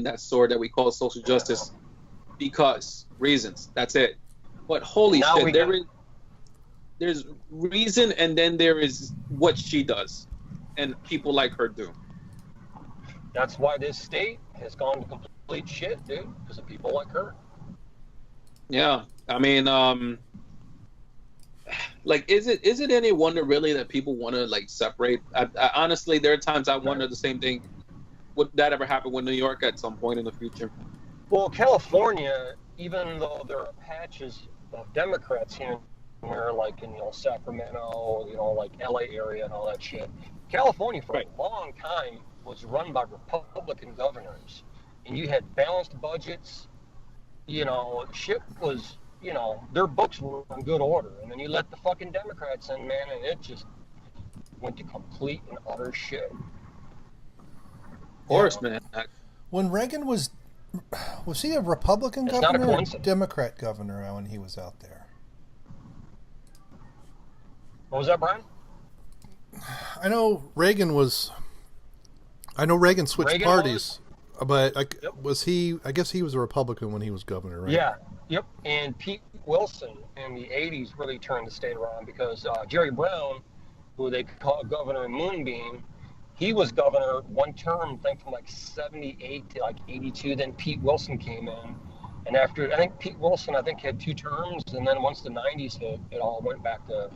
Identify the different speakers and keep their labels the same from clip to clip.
Speaker 1: that sword that we call social justice because reasons. That's it. But holy shit, there's reason, and then there is what she does, and people like her do.
Speaker 2: That's why this state has gone to complete shit, dude, because of people like her.
Speaker 1: Yeah, I mean, like, is it any wonder really that people want to like separate? I honestly, there are times I wonder the same thing. Would that ever happen with New York at some point in the future?
Speaker 2: Well, California, even though there are patches of Democrats here and there, like in Sacramento, like LA area and all that shit, California for a long time was run by Republican governors, and you had balanced budgets. Shit was, their books were in good order, and then you let the fucking Democrats in, man, and it just went to complete and utter shit.
Speaker 1: Of course, man.
Speaker 3: When Reagan was he a Republican governor or a Democrat governor when he was out there?
Speaker 2: What was that, Brian?
Speaker 3: I know Reagan switched parties, but was he? I guess he was a Republican when he was governor, right?
Speaker 2: Yeah. Yep. And Pete Wilson in the 80s really turned the state around because Jerry Brown, who they call Governor Moonbeam, he was governor one term, I think from like 78 to like 82. Then Pete Wilson came in. And after, I think Pete Wilson, had 2 terms. And then once the 90s hit, it all went back to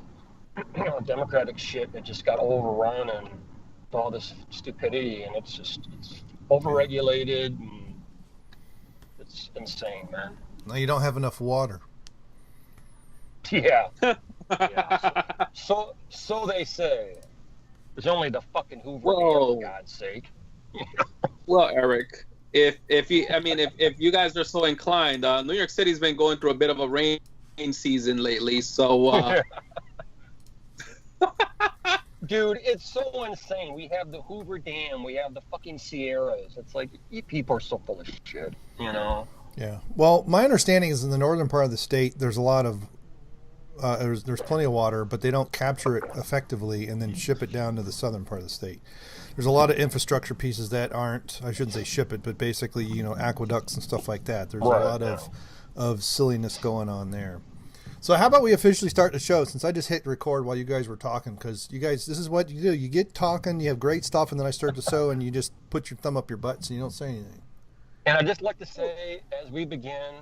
Speaker 2: Democratic shit. It just got overrun and all this stupidity. And it's overregulated. And it's insane, man.
Speaker 3: No, you don't have enough water.
Speaker 2: Yeah. So they say. There's only the fucking Hoover Dam, for God's sake.
Speaker 1: Well, Erik, if you guys are so inclined, New York City's been going through a bit of a rain season lately, so.
Speaker 2: Dude, it's so insane. We have the Hoover Dam, we have the fucking Sierras. It's like, you people are so full of shit,
Speaker 3: Yeah. Well, my understanding is in the northern part of the state, there's a lot of there's plenty of water, but they don't capture it effectively and then ship it down to the southern part of the state. There's a lot of infrastructure pieces that aren't, I shouldn't say ship it, but basically, aqueducts and stuff like that. There's a lot of silliness going on there. So how about we officially start the show, since I just hit record while you guys were talking, because you guys, this is what you do. You get talking, you have great stuff, and then I start the show, and you just put your thumb up your butts and you don't say anything.
Speaker 2: And I'd just like to say, as we begin,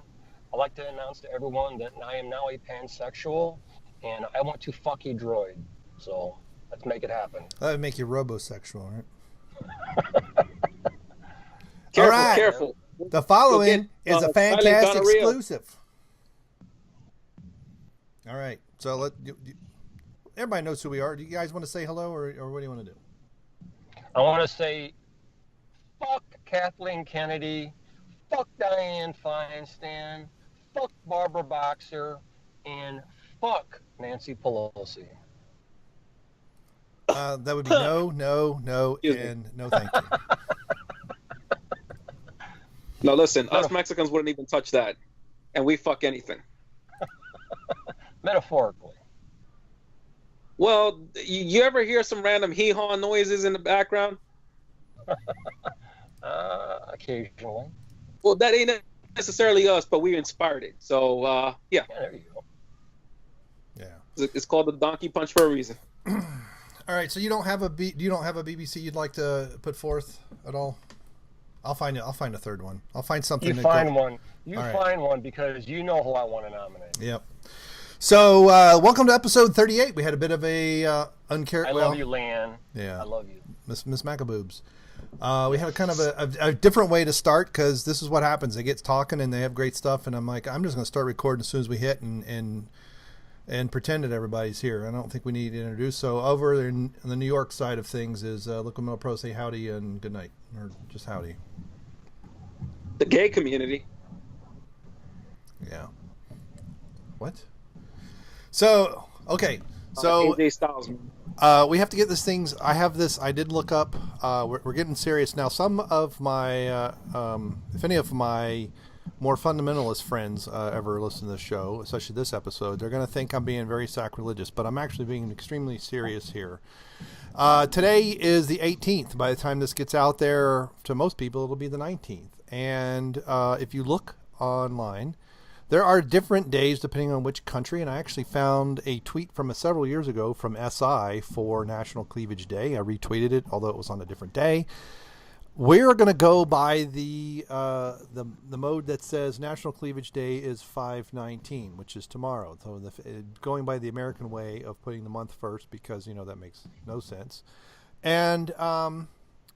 Speaker 2: I'd like to announce to everyone that I am now a pansexual, and I want to fuck a droid. So let's make it happen.
Speaker 3: That would make you robosexual, right?
Speaker 1: Careful,
Speaker 3: all right.
Speaker 1: Careful.
Speaker 3: The following is a Fancaste exclusive. All right. So everybody knows who we are. Do you guys want to say hello, or what do you want to do?
Speaker 2: I want to say, fuck Kathleen Kennedy, fuck Dianne Feinstein, fuck Barbara Boxer, and fuck Nancy Pelosi.
Speaker 3: That would be no, and no thank you.
Speaker 1: No, listen, us Mexicans wouldn't even touch that. And we fuck anything.
Speaker 2: Metaphorically.
Speaker 1: Well, you ever hear some random hee-haw noises in the background?
Speaker 2: Occasionally.
Speaker 1: Well, that ain't necessarily us, but we inspired it. So, yeah.
Speaker 2: There you go.
Speaker 3: Yeah.
Speaker 1: It's called the donkey punch for a reason.
Speaker 3: All right, so you don't have a BBC you'd like to put forth at all? I'll find a third one. I'll find something.
Speaker 2: You find one. You find one, because you know who I want to nominate.
Speaker 3: Yep. So, welcome to episode 38. We had a bit of a
Speaker 2: I love you, Lan.
Speaker 3: Yeah.
Speaker 2: I love you.
Speaker 3: Miss McAboobs. We have a kind of a different way to start, because this is what happens. They get talking and they have great stuff, and I'm like, I'm just going to start recording as soon as we hit and pretend that everybody's here. I don't think we need to introduce. So over in the New York side of things is Liquid Metal Pro, say howdy and good night, or just howdy.
Speaker 1: The gay community.
Speaker 3: Yeah. What? So, okay. So
Speaker 1: AJ Styles.
Speaker 3: We have to get these things. I did look up. We're getting serious now. Some of my, if any of my more fundamentalist friends ever listen to this show, especially this episode, they're going to think I'm being very sacrilegious, but I'm actually being extremely serious here. Today is the 18th. By the time this gets out there, to most people, it'll be the 19th. And if you look online, there are different days depending on which country. And I actually found a tweet from several years ago from SI for National Cleavage Day. I retweeted it, although it was on a different day. We're going to go by the mode that says National Cleavage Day is 5/19, which is tomorrow. So going by the American way of putting the month first, because that makes no sense. And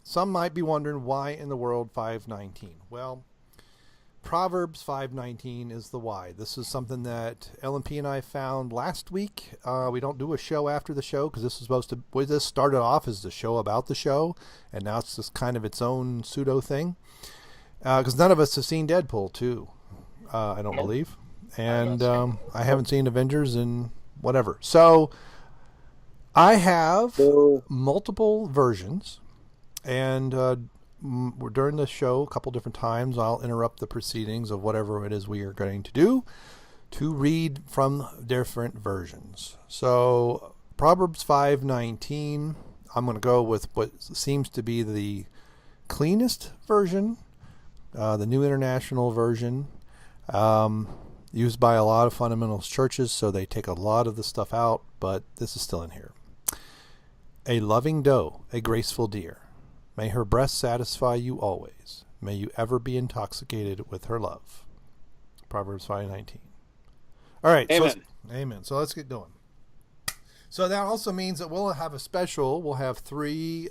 Speaker 3: some might be wondering why in the world 5/19. Well, Proverbs 5:19 is the why. This is something that LMP and I found last week. We don't do a show after the show because this started off as the show about the show, and now it's just kind of its own pseudo thing. Because none of us have seen Deadpool 2, I don't believe, and I haven't seen Avengers and whatever. So I have multiple versions, and we're during the show a couple different times. I'll interrupt the proceedings of whatever it is we are going to do to read from different versions. So Proverbs 5:19, I'm going to go with what seems to be the cleanest version, the New International Version, used by a lot of fundamentalist churches, so they take a lot of the stuff out, but this is still in here. A loving doe, a graceful deer. May her breast satisfy you always. May you ever be intoxicated with her love. Proverbs 5:19. All right.
Speaker 1: Amen.
Speaker 3: Amen. So let's get going. So that also means that we'll have a special. We'll have 3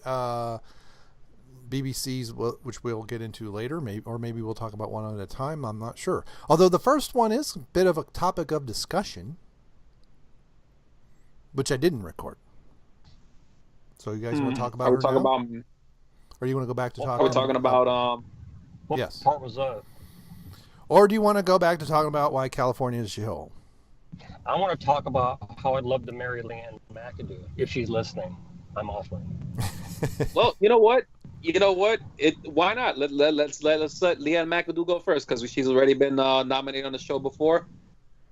Speaker 3: BBCs, which we'll get into later. Maybe we'll talk about one at a time. I'm not sure. Although the first one is a bit of a topic of discussion, which I didn't record. So you guys want to talk about her now? Or do you want to go back to talking?
Speaker 1: Are we talking about
Speaker 2: What
Speaker 3: yes.
Speaker 2: part was that?
Speaker 3: Or do you want to go back to talking about why California is a shithole?
Speaker 2: I want to talk about how I'd love to marry Ann McAdoo if she's listening. I'm offering.
Speaker 1: Well, you know what? Why not? Let's let Ann McAdoo go first because she's already been nominated on the show before.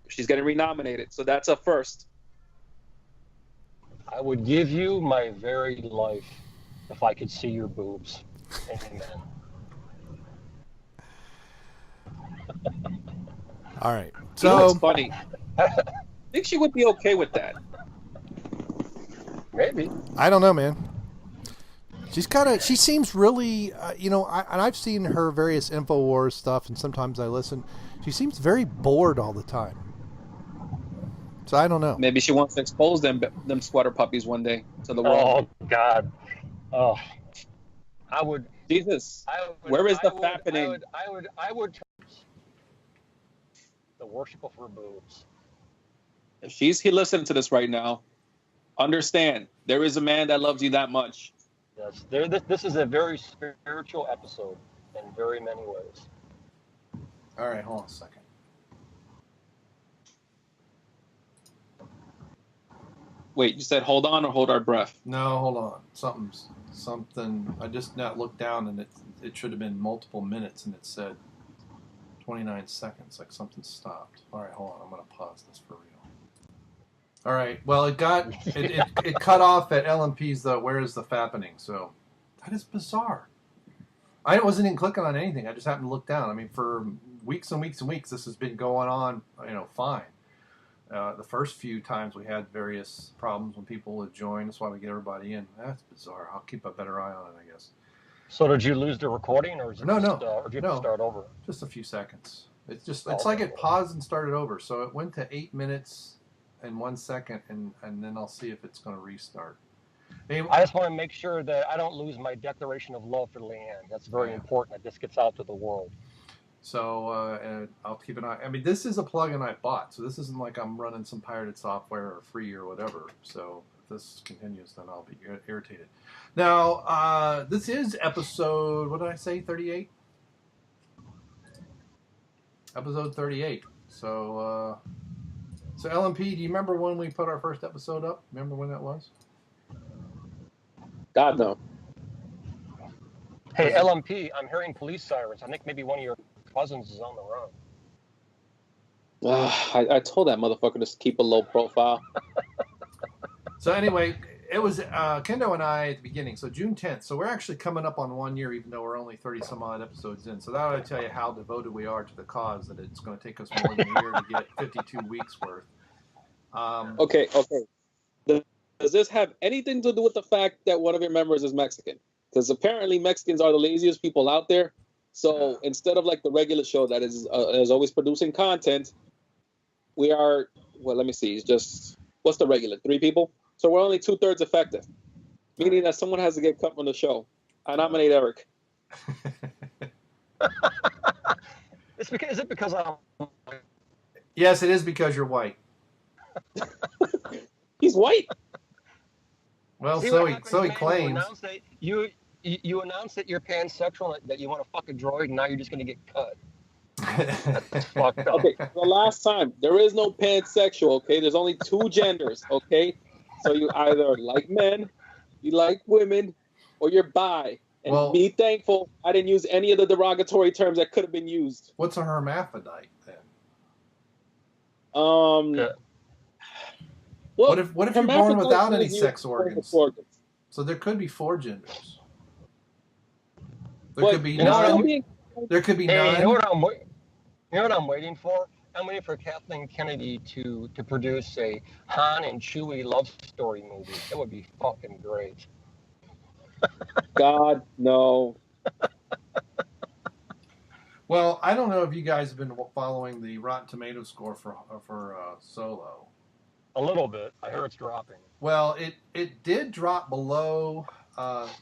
Speaker 1: She's getting renominated, so that's a first.
Speaker 2: I would give you my very life if I could see your boobs. Amen.
Speaker 3: All right.
Speaker 1: So it's funny. I think she would be okay with that.
Speaker 2: Maybe.
Speaker 3: I don't know, man. She seems really, and I've seen her various InfoWars stuff, and sometimes I listen. She seems very bored all the time. So I don't know.
Speaker 1: Maybe she wants to expose them sweater puppies one day to the world.
Speaker 2: Oh, God. Oh. I would.
Speaker 1: Jesus. Where is the fappening?
Speaker 2: I would the worship of her boobs.
Speaker 1: If she's listening to this right now, understand there is a man that loves you that much.
Speaker 2: Yes, this is a very spiritual episode in very many ways.
Speaker 3: All right, hold on a second.
Speaker 1: Wait, you said hold on or hold our breath?
Speaker 3: No, hold on. Something. I just now looked down and it should have been multiple minutes and it said 29 seconds, like something stopped. All right, hold on. I'm going to pause this for real. All right. Well, it cut off at LMP's where is the fappening? So that is bizarre. I wasn't even clicking on anything. I just happened to look down. I mean, for weeks and weeks and weeks, this has been going on, fine. The first few times we had various problems when people would join. That's why we get everybody in. That's bizarre. I'll keep a better eye on it, I guess.
Speaker 2: So did you lose the recording, or is it
Speaker 3: no?
Speaker 2: Or did you start over?
Speaker 3: Just a few seconds. It's like it paused and started over. So it went to 8 minutes and 1 second, and then I'll see if it's going to restart.
Speaker 2: I just want to make sure that I don't lose my declaration of love for Leanne. That's very important that this gets out to the world.
Speaker 3: So and I'll keep an eye. I mean, this is a plugin I bought, so this isn't like I'm running some pirated software or free or whatever. So if this continues, then I'll be irritated. Now, this is episode, what did I say, 38? Episode 38. So LMP, do you remember when we put our first episode up? Remember when that was?
Speaker 1: God, no.
Speaker 2: Hey, LMP, I'm hearing police sirens. I think maybe one of your cousins is on the run.
Speaker 1: I told that motherfucker to keep a low profile.
Speaker 3: So anyway, It was Kendo and I at the beginning, so June 10th. So we're actually coming up on 1 year, even though we're only 30 some odd episodes in. So that ought to tell you how devoted we are to the cause. That it's going to take us more than a year to get 52 weeks worth.
Speaker 1: Okay. Does this have anything to do with the fact that one of your members is Mexican? Because apparently Mexicans are the laziest people out there. So instead of like the regular show that is always producing content, we are. Well, let me see. It's just what's the regular 3 people? So we're only 2/3 effective, meaning that someone has to get cut from the show. I nominate Erik.
Speaker 2: Is it because I'm...
Speaker 3: Yes, it is because you're white.
Speaker 1: He's white.
Speaker 3: Well,
Speaker 2: See,
Speaker 3: so he
Speaker 2: man,
Speaker 3: claims.
Speaker 2: You announced that you're pansexual, that you want to fuck a droid, and now you're just going to get cut. That's fucked up.
Speaker 1: Okay, the last time, there is no pansexual, okay? There's only 2 genders, okay? So you either like men, you like women, or you're bi. And be thankful I didn't use any of the derogatory terms that could have been used.
Speaker 3: What's a hermaphrodite then?
Speaker 1: Well,
Speaker 3: what if you're born without any sex organs? So there could be 4 genders. There could be 9. There could be 9.
Speaker 2: You know what I'm waiting for? I'm waiting for Kathleen Kennedy to produce a Han and Chewie love story movie. That would be fucking great.
Speaker 1: God, no.
Speaker 3: Well, I don't know if you guys have been following the Rotten Tomato score for Solo.
Speaker 2: A little bit. I heard it's dropping.
Speaker 3: Well, it did drop below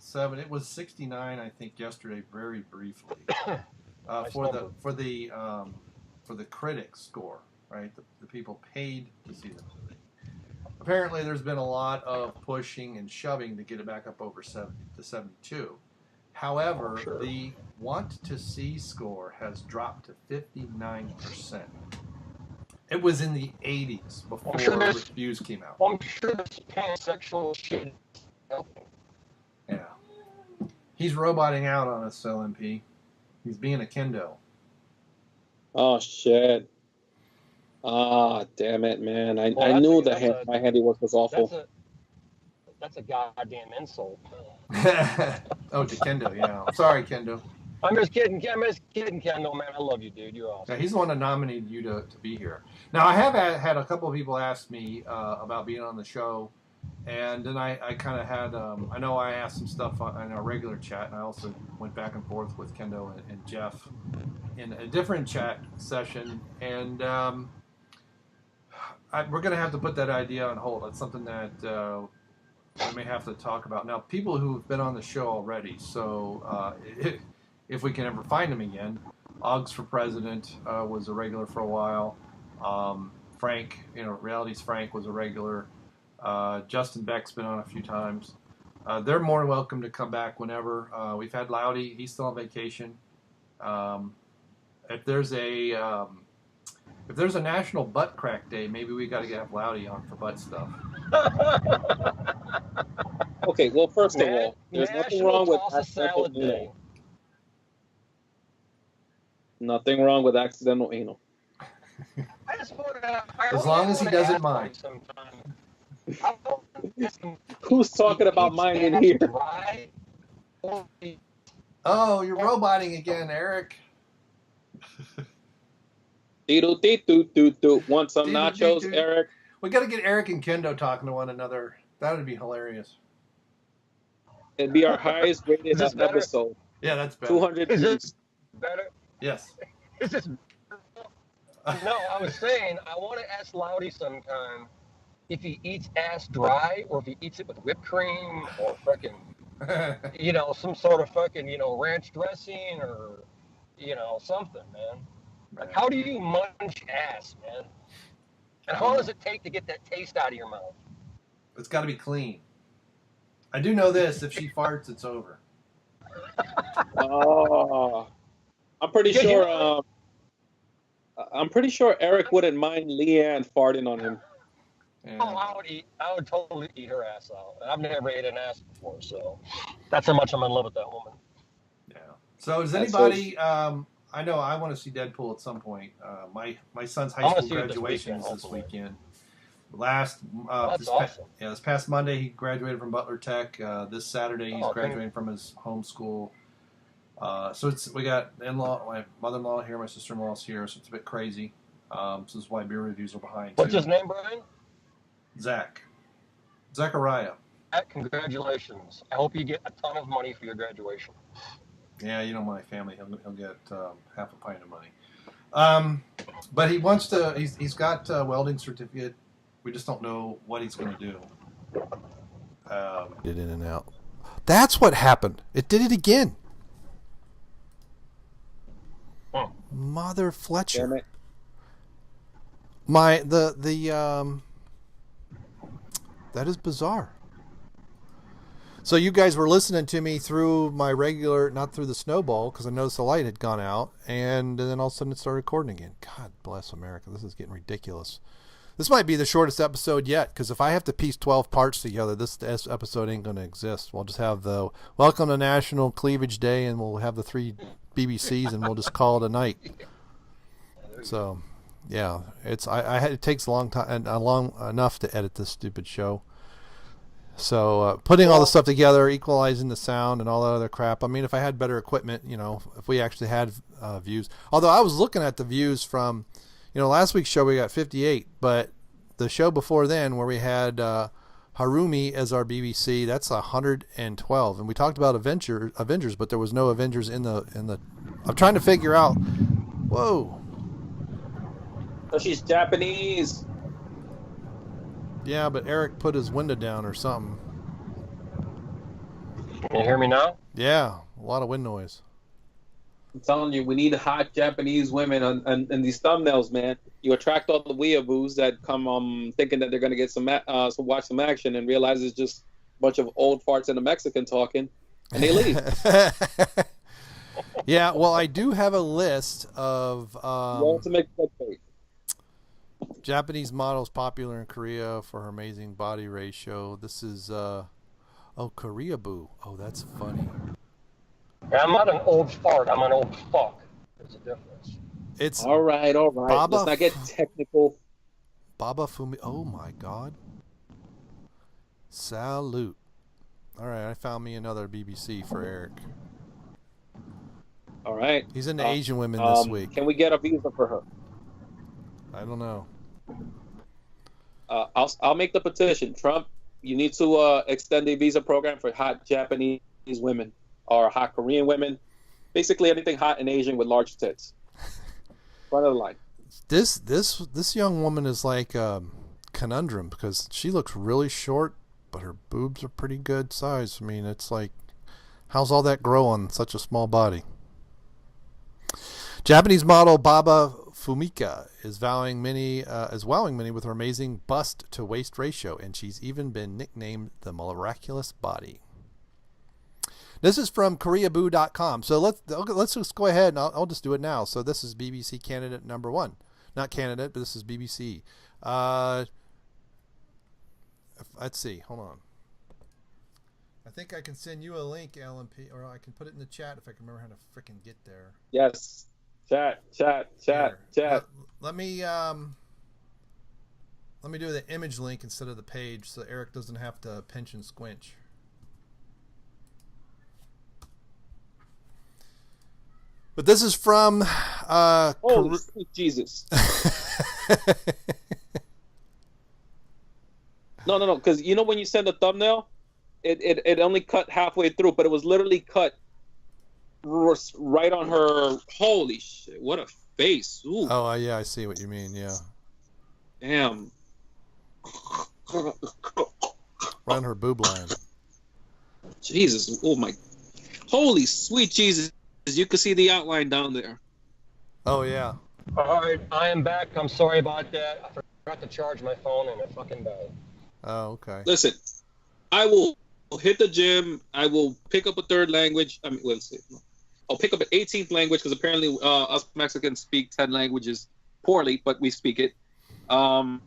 Speaker 3: 7. It was 69, I think, yesterday, very briefly. For the critics score, right? The people paid to see the movie. Apparently, there's been a lot of pushing and shoving to get it back up over 70 to 72. However, the want to see score has dropped to 59%. It was in the 80s before reviews came out.
Speaker 2: I'm sure this pansexual shit is helping.
Speaker 3: Yeah. He's roboting out on us, LMP. He's being a kendo.
Speaker 1: Oh, shit. Ah, damn it, man. I knew my handiwork was awful.
Speaker 2: That's a goddamn insult.
Speaker 3: Oh, to Kendo, yeah. Sorry, Kendo.
Speaker 2: I'm just kidding, Kendall, man. I love you, dude. You're awesome.
Speaker 3: Yeah, he's the one that nominated you to be here. Now, I have had a couple of people ask me about being on the show, and then I kind of had, I know I asked some stuff in our regular chat, and I also went back and forth with Kendo and Jeff in a different chat session, and we're going to have to put that idea on hold. It's something that we may have to talk about. Now, people who've been on the show already, so if we can ever find them again, Oggs for President was a regular for a while. Frank, Reality's Frank was a regular. Justin Beck's been on a few times. They're more than welcome to come back whenever. We've had Loudy. He's still on vacation. If there's a National Butt Crack Day, maybe we got to have Loudy on for butt stuff.
Speaker 1: Okay, well, first of all, there's nothing wrong with accidental anal. Nothing wrong with accidental anal.
Speaker 3: As long as he doesn't mind.
Speaker 1: Who's talking about mine in here?
Speaker 3: Oh, you're roboting again, Erik.
Speaker 1: Want some nachos, Erik?
Speaker 3: We got to get Erik and Kendo talking to one another. That would be hilarious.
Speaker 1: It'd be our highest rated episode.
Speaker 3: Yeah, that's better.
Speaker 1: 200
Speaker 2: Is this better?
Speaker 3: Yes.
Speaker 2: Is this? No, I was saying I want to ask Loudy sometime if he eats ass dry or if he eats it with whipped cream or fucking, some sort of fucking, ranch dressing or, something, man. Like, how do you munch ass, man? And how long does it take to get that taste out of your mouth?
Speaker 3: It's got to be clean. I do know this: if she farts, it's over.
Speaker 1: Oh, I'm pretty sure. I'm pretty sure Erik wouldn't mind Leanne farting on him.
Speaker 3: Yeah.
Speaker 2: Oh, I would totally eat her ass out. I've never ate an ass before, so that's how much I'm in love with that woman.
Speaker 3: Yeah. So does anybody? I know I want to see Deadpool at some point. My son's high school graduation is this weekend. That's
Speaker 2: awesome.
Speaker 3: This past Monday he graduated from Butler Tech. This Saturday he's graduating from his home school. So we got in-law, my mother-in-law here, my sister-in-law's here, so it's a bit crazy. So this is why beer reviews are behind.
Speaker 2: What's his name, Brian?
Speaker 3: Zachariah.
Speaker 2: Congratulations. I hope you get a ton of money for your graduation.
Speaker 3: Yeah, you know my family. He'll get half a pint of money. But he wants to. He's got a welding certificate. We just don't know what he's going to do. Get in and out. That's what happened. It did it again. Mother Fletcher.
Speaker 1: Damn it.
Speaker 3: That is bizarre. So you guys were listening to me through my regular, not through the snowball, because I noticed the light had gone out, and then all of a sudden it started recording again. God bless America. This is getting ridiculous. This might be the shortest episode yet, because if I have to piece 12 parts together, this episode ain't going to exist. We'll just have the Welcome to National Cleavage Day, and we'll have the 3 BBCs, and we'll just call it a night. So, yeah, it takes a long time and long enough to edit this stupid show. So putting all the stuff together, equalizing the sound and all that other crap. I mean, if I had better equipment, if we actually had views. Although I was looking at the views from, last week's show we got 58, but the show before then where we had Harumi as our BBC, that's 112. And we talked about Avengers, but there was no Avengers in the. I'm trying to figure out. Whoa.
Speaker 1: So she's Japanese.
Speaker 3: Yeah, but Erik put his window down or something.
Speaker 2: Can you hear me now?
Speaker 3: Yeah, a lot of wind noise.
Speaker 1: I'm telling you, we need hot Japanese women on these thumbnails, man. You attract all the weeaboos that come thinking that they're going to get some watch some action and realize it's just a bunch of old farts and a Mexican talking, and they leave.
Speaker 3: Yeah, well, I do have a list of
Speaker 1: to make clickbait.
Speaker 3: Japanese models popular in Korea for her amazing body ratio. This is Korea Boo. Oh, that's funny.
Speaker 2: I'm not an old fart. I'm an old fuck. There's a difference.
Speaker 3: It's
Speaker 1: all right.
Speaker 3: Baba,
Speaker 1: let's not get technical.
Speaker 3: Baba Fumi. Oh my God. Salute. All right, I found me another BBC for Erik.
Speaker 1: All right.
Speaker 3: He's into Asian women this week.
Speaker 1: Can we get a visa for her?
Speaker 3: I don't know.
Speaker 1: I'll make the petition. Trump, you need to extend the visa program for hot Japanese women or hot Korean women. Basically anything hot and Asian with large tits. Front of the line.
Speaker 3: This young woman is like a conundrum because she looks really short, but her boobs are pretty good size. I mean, it's like, how's all that grow on such a small body? Japanese model Baba Fumika is wowing many with her amazing bust to waist ratio, and she's even been nicknamed the miraculous body. This is from KoreaBoo.com. So let's just go ahead and I'll just do it now. So this is BBC candidate number 1, not candidate, but this is BBC. Let's see. Hold on. I think I can send you a link, LMP, or I can put it in the chat if I can remember how to freaking get there.
Speaker 1: Yes. Chat.
Speaker 3: Let me do the image link instead of the page so Erik doesn't have to pinch and squinch. But this is from
Speaker 1: Holy sweet Jesus. No, because when you send a thumbnail, it only cut halfway through, but it was literally cut right on her. Holy shit, what a face. Ooh.
Speaker 3: Oh yeah, I see what you mean. Yeah,
Speaker 1: damn.
Speaker 3: Right on her boob line.
Speaker 1: Jesus, oh my, holy sweet Jesus, you can see the outline down there.
Speaker 3: Oh yeah.
Speaker 2: All right, I am back. I'm sorry about that. I forgot to charge my phone and it fucking died.
Speaker 3: Oh, okay.
Speaker 1: Listen, I will hit the gym. I will pick up a third language. I mean, let's see. I'll pick up an 18th language because apparently us Mexicans speak 10 languages poorly, but we speak it. I'll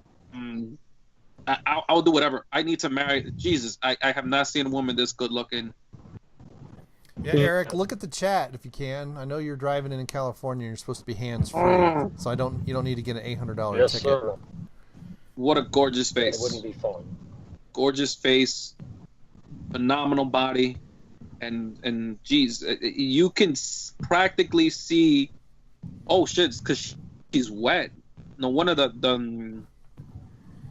Speaker 1: do whatever. I need to marry. Jesus, I have not seen a woman this good looking.
Speaker 3: Yeah, Erik, look at the chat if you can. I know you're driving in California. You're supposed to be hands free, so you don't need to get an $800 ticket.
Speaker 2: Sir.
Speaker 1: What a gorgeous face.
Speaker 2: It wouldn't be fun.
Speaker 1: Gorgeous face, phenomenal body, and geez, you can practically see. Oh shit! Because she's wet. No, one of the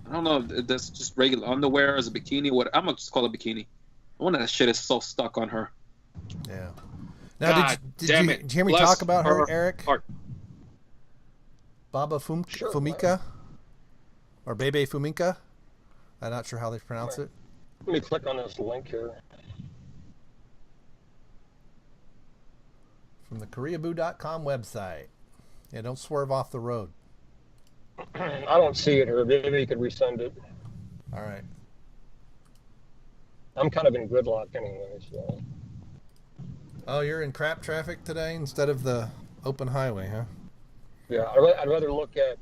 Speaker 1: I don't know if that's just regular underwear as a bikini. What I'm gonna just call it a bikini. One of that shit is so stuck on her.
Speaker 3: Yeah. Now, did you hear me talk about her, Eric? Baba Fumika? Or Bebe Fumika? I'm not sure how they pronounce it.
Speaker 2: Let me click on this link here.
Speaker 3: From the Koreaboo.com website. Yeah, don't swerve off the road.
Speaker 2: I don't see it here. Maybe you could resend it.
Speaker 3: All right.
Speaker 2: I'm kind of in gridlock anyway, so.
Speaker 3: Oh, you're in crap traffic today instead of the open highway, huh?
Speaker 2: Yeah, I'd rather look at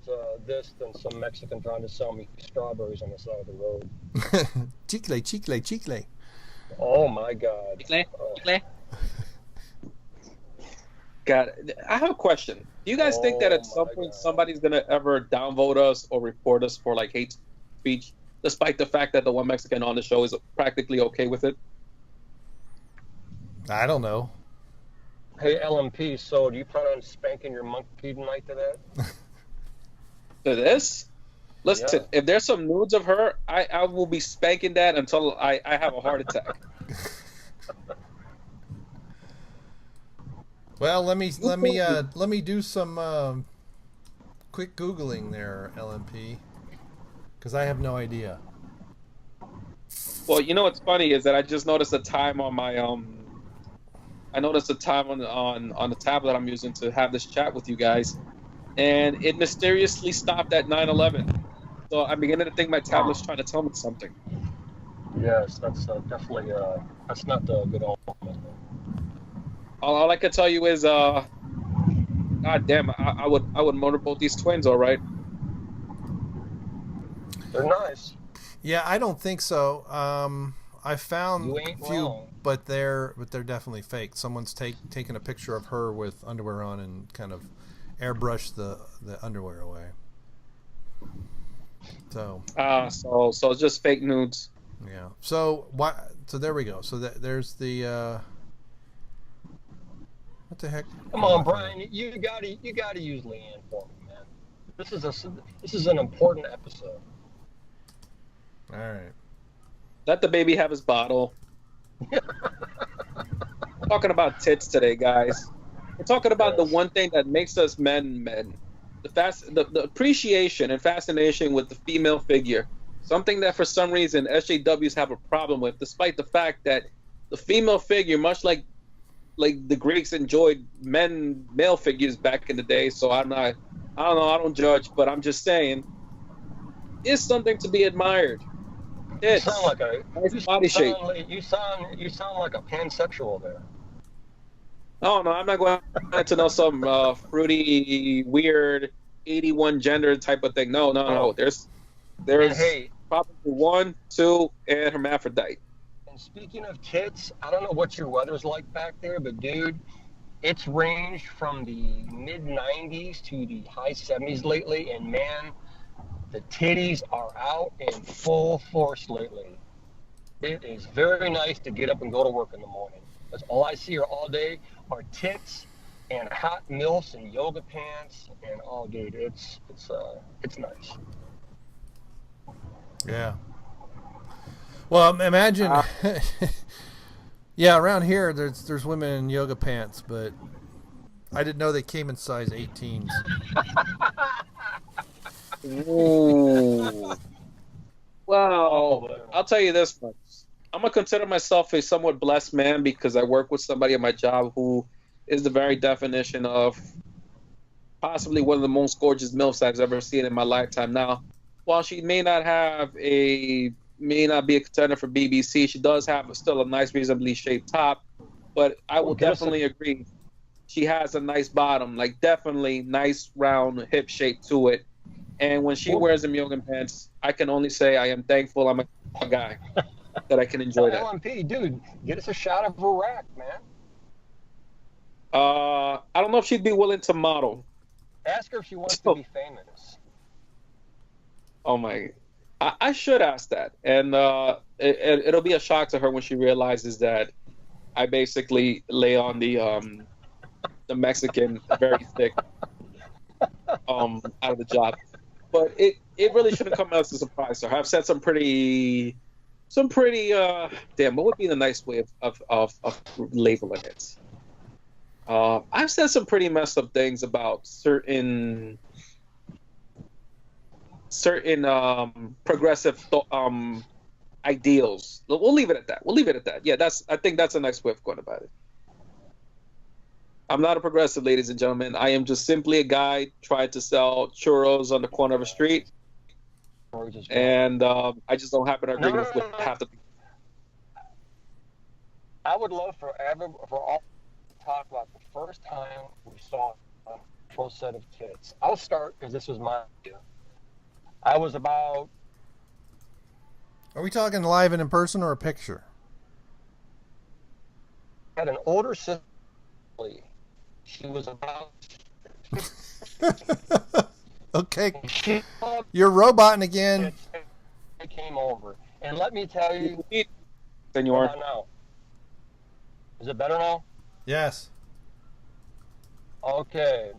Speaker 2: this than some Mexican trying to sell me strawberries on the side of the road.
Speaker 3: Chicle.
Speaker 2: Oh my God.
Speaker 1: Chicle. God, I have a question. Do you guys think that at some point somebody's gonna ever downvote us or report us for like hate speech, despite the fact that the one Mexican on the show is practically okay with it?
Speaker 3: I don't know.
Speaker 2: Hey, LMP, so do you plan on spanking your monkey tonight to that?
Speaker 1: To this? Listen, if there's some nudes of her, I will be spanking that until I have a heart attack.
Speaker 3: Well, let me do some quick Googling there, LMP, because I have no idea.
Speaker 1: Well, you know what's funny is that I just noticed a time on my I noticed a time on the tablet I'm using to have this chat with you guys, and it mysteriously stopped at 9:11. So I'm beginning to think my tablet's trying to tell me something.
Speaker 2: Yes, that's definitely that's not the good omen.
Speaker 1: All I can tell you is, God damn, I would motorboat these twins, all right.
Speaker 2: They're nice.
Speaker 3: Yeah, I don't think so. I found
Speaker 2: a few,
Speaker 3: wrong. but they're definitely fake. Someone's taken a picture of her with underwear on and kind of airbrushed the underwear away. So.
Speaker 1: So it's just fake nudes.
Speaker 3: Yeah. So So there we go. So there's the. What the heck?
Speaker 2: Come on, Brian. You gotta use Leanne for me, man. This is an important episode.
Speaker 3: All right.
Speaker 1: Let the baby have his bottle. Talking about tits today, guys. We're talking about the one thing that makes us men. The appreciation and fascination with the female figure. Something that for some reason SJWs have a problem with, despite the fact that the female figure, much like the Greeks enjoyed male figures back in the day. So I don't judge, but I'm just saying, it's something to be admired.
Speaker 2: You sound like a
Speaker 1: nice body shape.
Speaker 2: You sound like a pansexual there.
Speaker 1: Oh no, I'm not going to know some fruity, weird 81 gender type of thing. No. There's probably 1, 2, and hermaphrodite.
Speaker 2: And speaking of tits, I don't know what your weather's like back there, but dude, it's ranged from the mid 90s to the high 70s lately, and man, the titties are out in full force lately. It is very nice to get up and go to work in the morning. That's all I see all day are tits and hot milfs and yoga pants, and dude, it's nice.
Speaker 3: Yeah. Well, imagine. Yeah, around here there's women in yoga pants, but I didn't know they came in size 18s.
Speaker 1: Ooh. Well, I'll tell you this much. I'm going to consider myself a somewhat blessed man because I work with somebody at my job who is the very definition of possibly one of the most gorgeous MILFs I've ever seen in my lifetime. Now, while she may not be a contender for BBC, she does have still a nice, reasonably shaped top. But I will definitely agree. She has a nice bottom, like definitely nice round hip shape to it. And when she wears them yoga pants, I can only say I am thankful I'm a guy that I can enjoy that.
Speaker 2: LMP, dude, get us a shot of her rack, man.
Speaker 1: I don't know if she'd be willing to model.
Speaker 2: Ask her if she wants to be famous.
Speaker 1: Oh my! I should ask that, and it'll be a shock to her when she realizes that I basically lay on the Mexican very thick out of the job. But it really shouldn't come as a surprise to her. I've said some pretty damn. What would be the nice way of labeling it? I've said some pretty messed up things about certain progressive ideals. We'll leave it at that. Yeah, I think that's a nice way of going about it. I'm not a progressive, ladies and gentlemen. I am just simply a guy trying to sell churros on the corner of a street, and I just don't happen to agree with half the people.
Speaker 2: I would love for all to talk about the first time we saw a full set of tits. I'll start because this was my idea. I was about.
Speaker 3: Are we talking live and in person or a picture?
Speaker 2: I had an older sister. She was about.
Speaker 3: Okay. You're roboting again.
Speaker 2: I came over. And let me tell you.
Speaker 1: Senor.
Speaker 2: Now. Is it better now?
Speaker 3: Yes.
Speaker 2: Okay.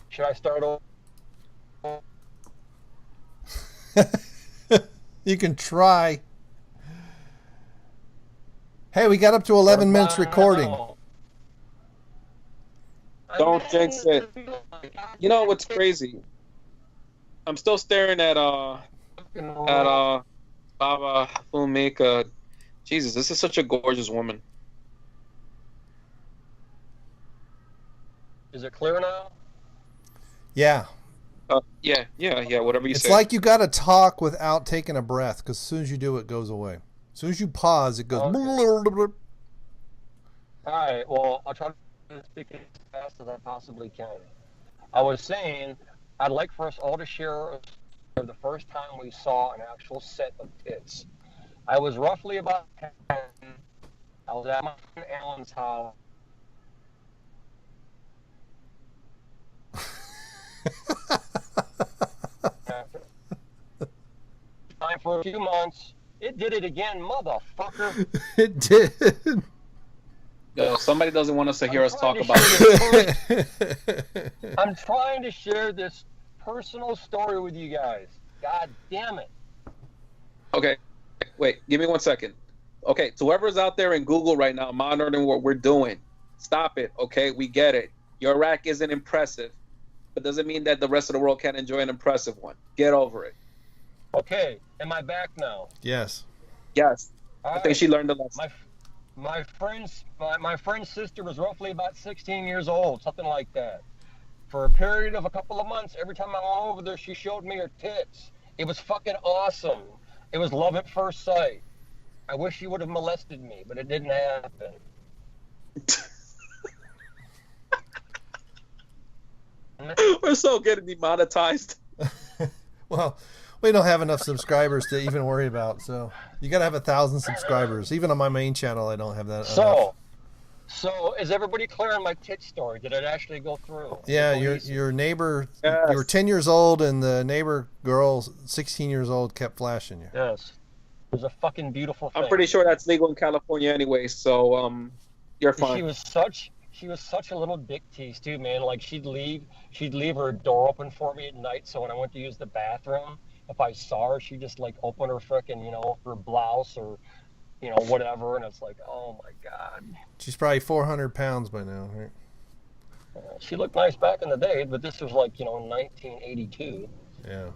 Speaker 2: Should I start over?
Speaker 3: You can try. Hey, we got up to 11 minutes recording.
Speaker 1: Don't jinx it. You know what's crazy? I'm still staring at Baba Fumika. Jesus, this is such a gorgeous woman.
Speaker 2: Is it clear now?
Speaker 3: Yeah.
Speaker 1: Yeah. Whatever you say.
Speaker 3: It's like you got to talk without taking a breath, because as soon as you do, it goes away. As soon as you pause, it goes. Okay.
Speaker 2: All right. Well, I'll try to speak as fast as I possibly can. I was saying, I'd like for us all to share the first time we saw an actual set of tits. I was roughly about 10. I was at my friend Alan's house. Time for a few months. It did it again, motherfucker.
Speaker 3: It did.
Speaker 1: Yo, somebody doesn't want us to hear us talk about
Speaker 3: it.
Speaker 2: I'm trying to share this personal story with you guys. God damn it.
Speaker 1: Okay, wait, give me 1 second. Okay, so whoever's out there in Google right now monitoring what we're doing, stop it, okay? We get it. Your rack isn't impressive, but doesn't mean that the rest of the world can't enjoy an impressive one. Get over it.
Speaker 2: Okay, am I back now?
Speaker 3: Yes.
Speaker 1: Yes. I think she learned a lesson.
Speaker 2: My friend's sister was roughly about 16 years old, something like that. For a period of a couple of months, every time I went over there, she showed me her tits. It was fucking awesome. It was love at first sight. I wish she would have molested me, but it didn't happen.
Speaker 1: We're so getting demonetized.
Speaker 3: Well, we don't have enough subscribers to even worry about, so you got to have 1,000 subscribers. Even on my main channel, I don't have that enough.
Speaker 2: So is everybody clear on my tit story? Did it actually go through?
Speaker 3: Yeah, your neighbor, yes. You were 10 years old, and the neighbor girl, 16 years old, kept flashing you.
Speaker 2: Yes. It was a fucking beautiful thing.
Speaker 1: I'm pretty sure that's legal in California anyway, so you're fine.
Speaker 2: She was such a little dick tease too, man. Like she'd leave her door open for me at night, so when I went to use the bathroom, if I saw her, she'd just like open her frickin', her blouse or whatever, and it's like, oh my God.
Speaker 3: She's probably 400 pounds by now, right?
Speaker 2: She looked nice back in the day, but this was like 1982.
Speaker 3: Yeah.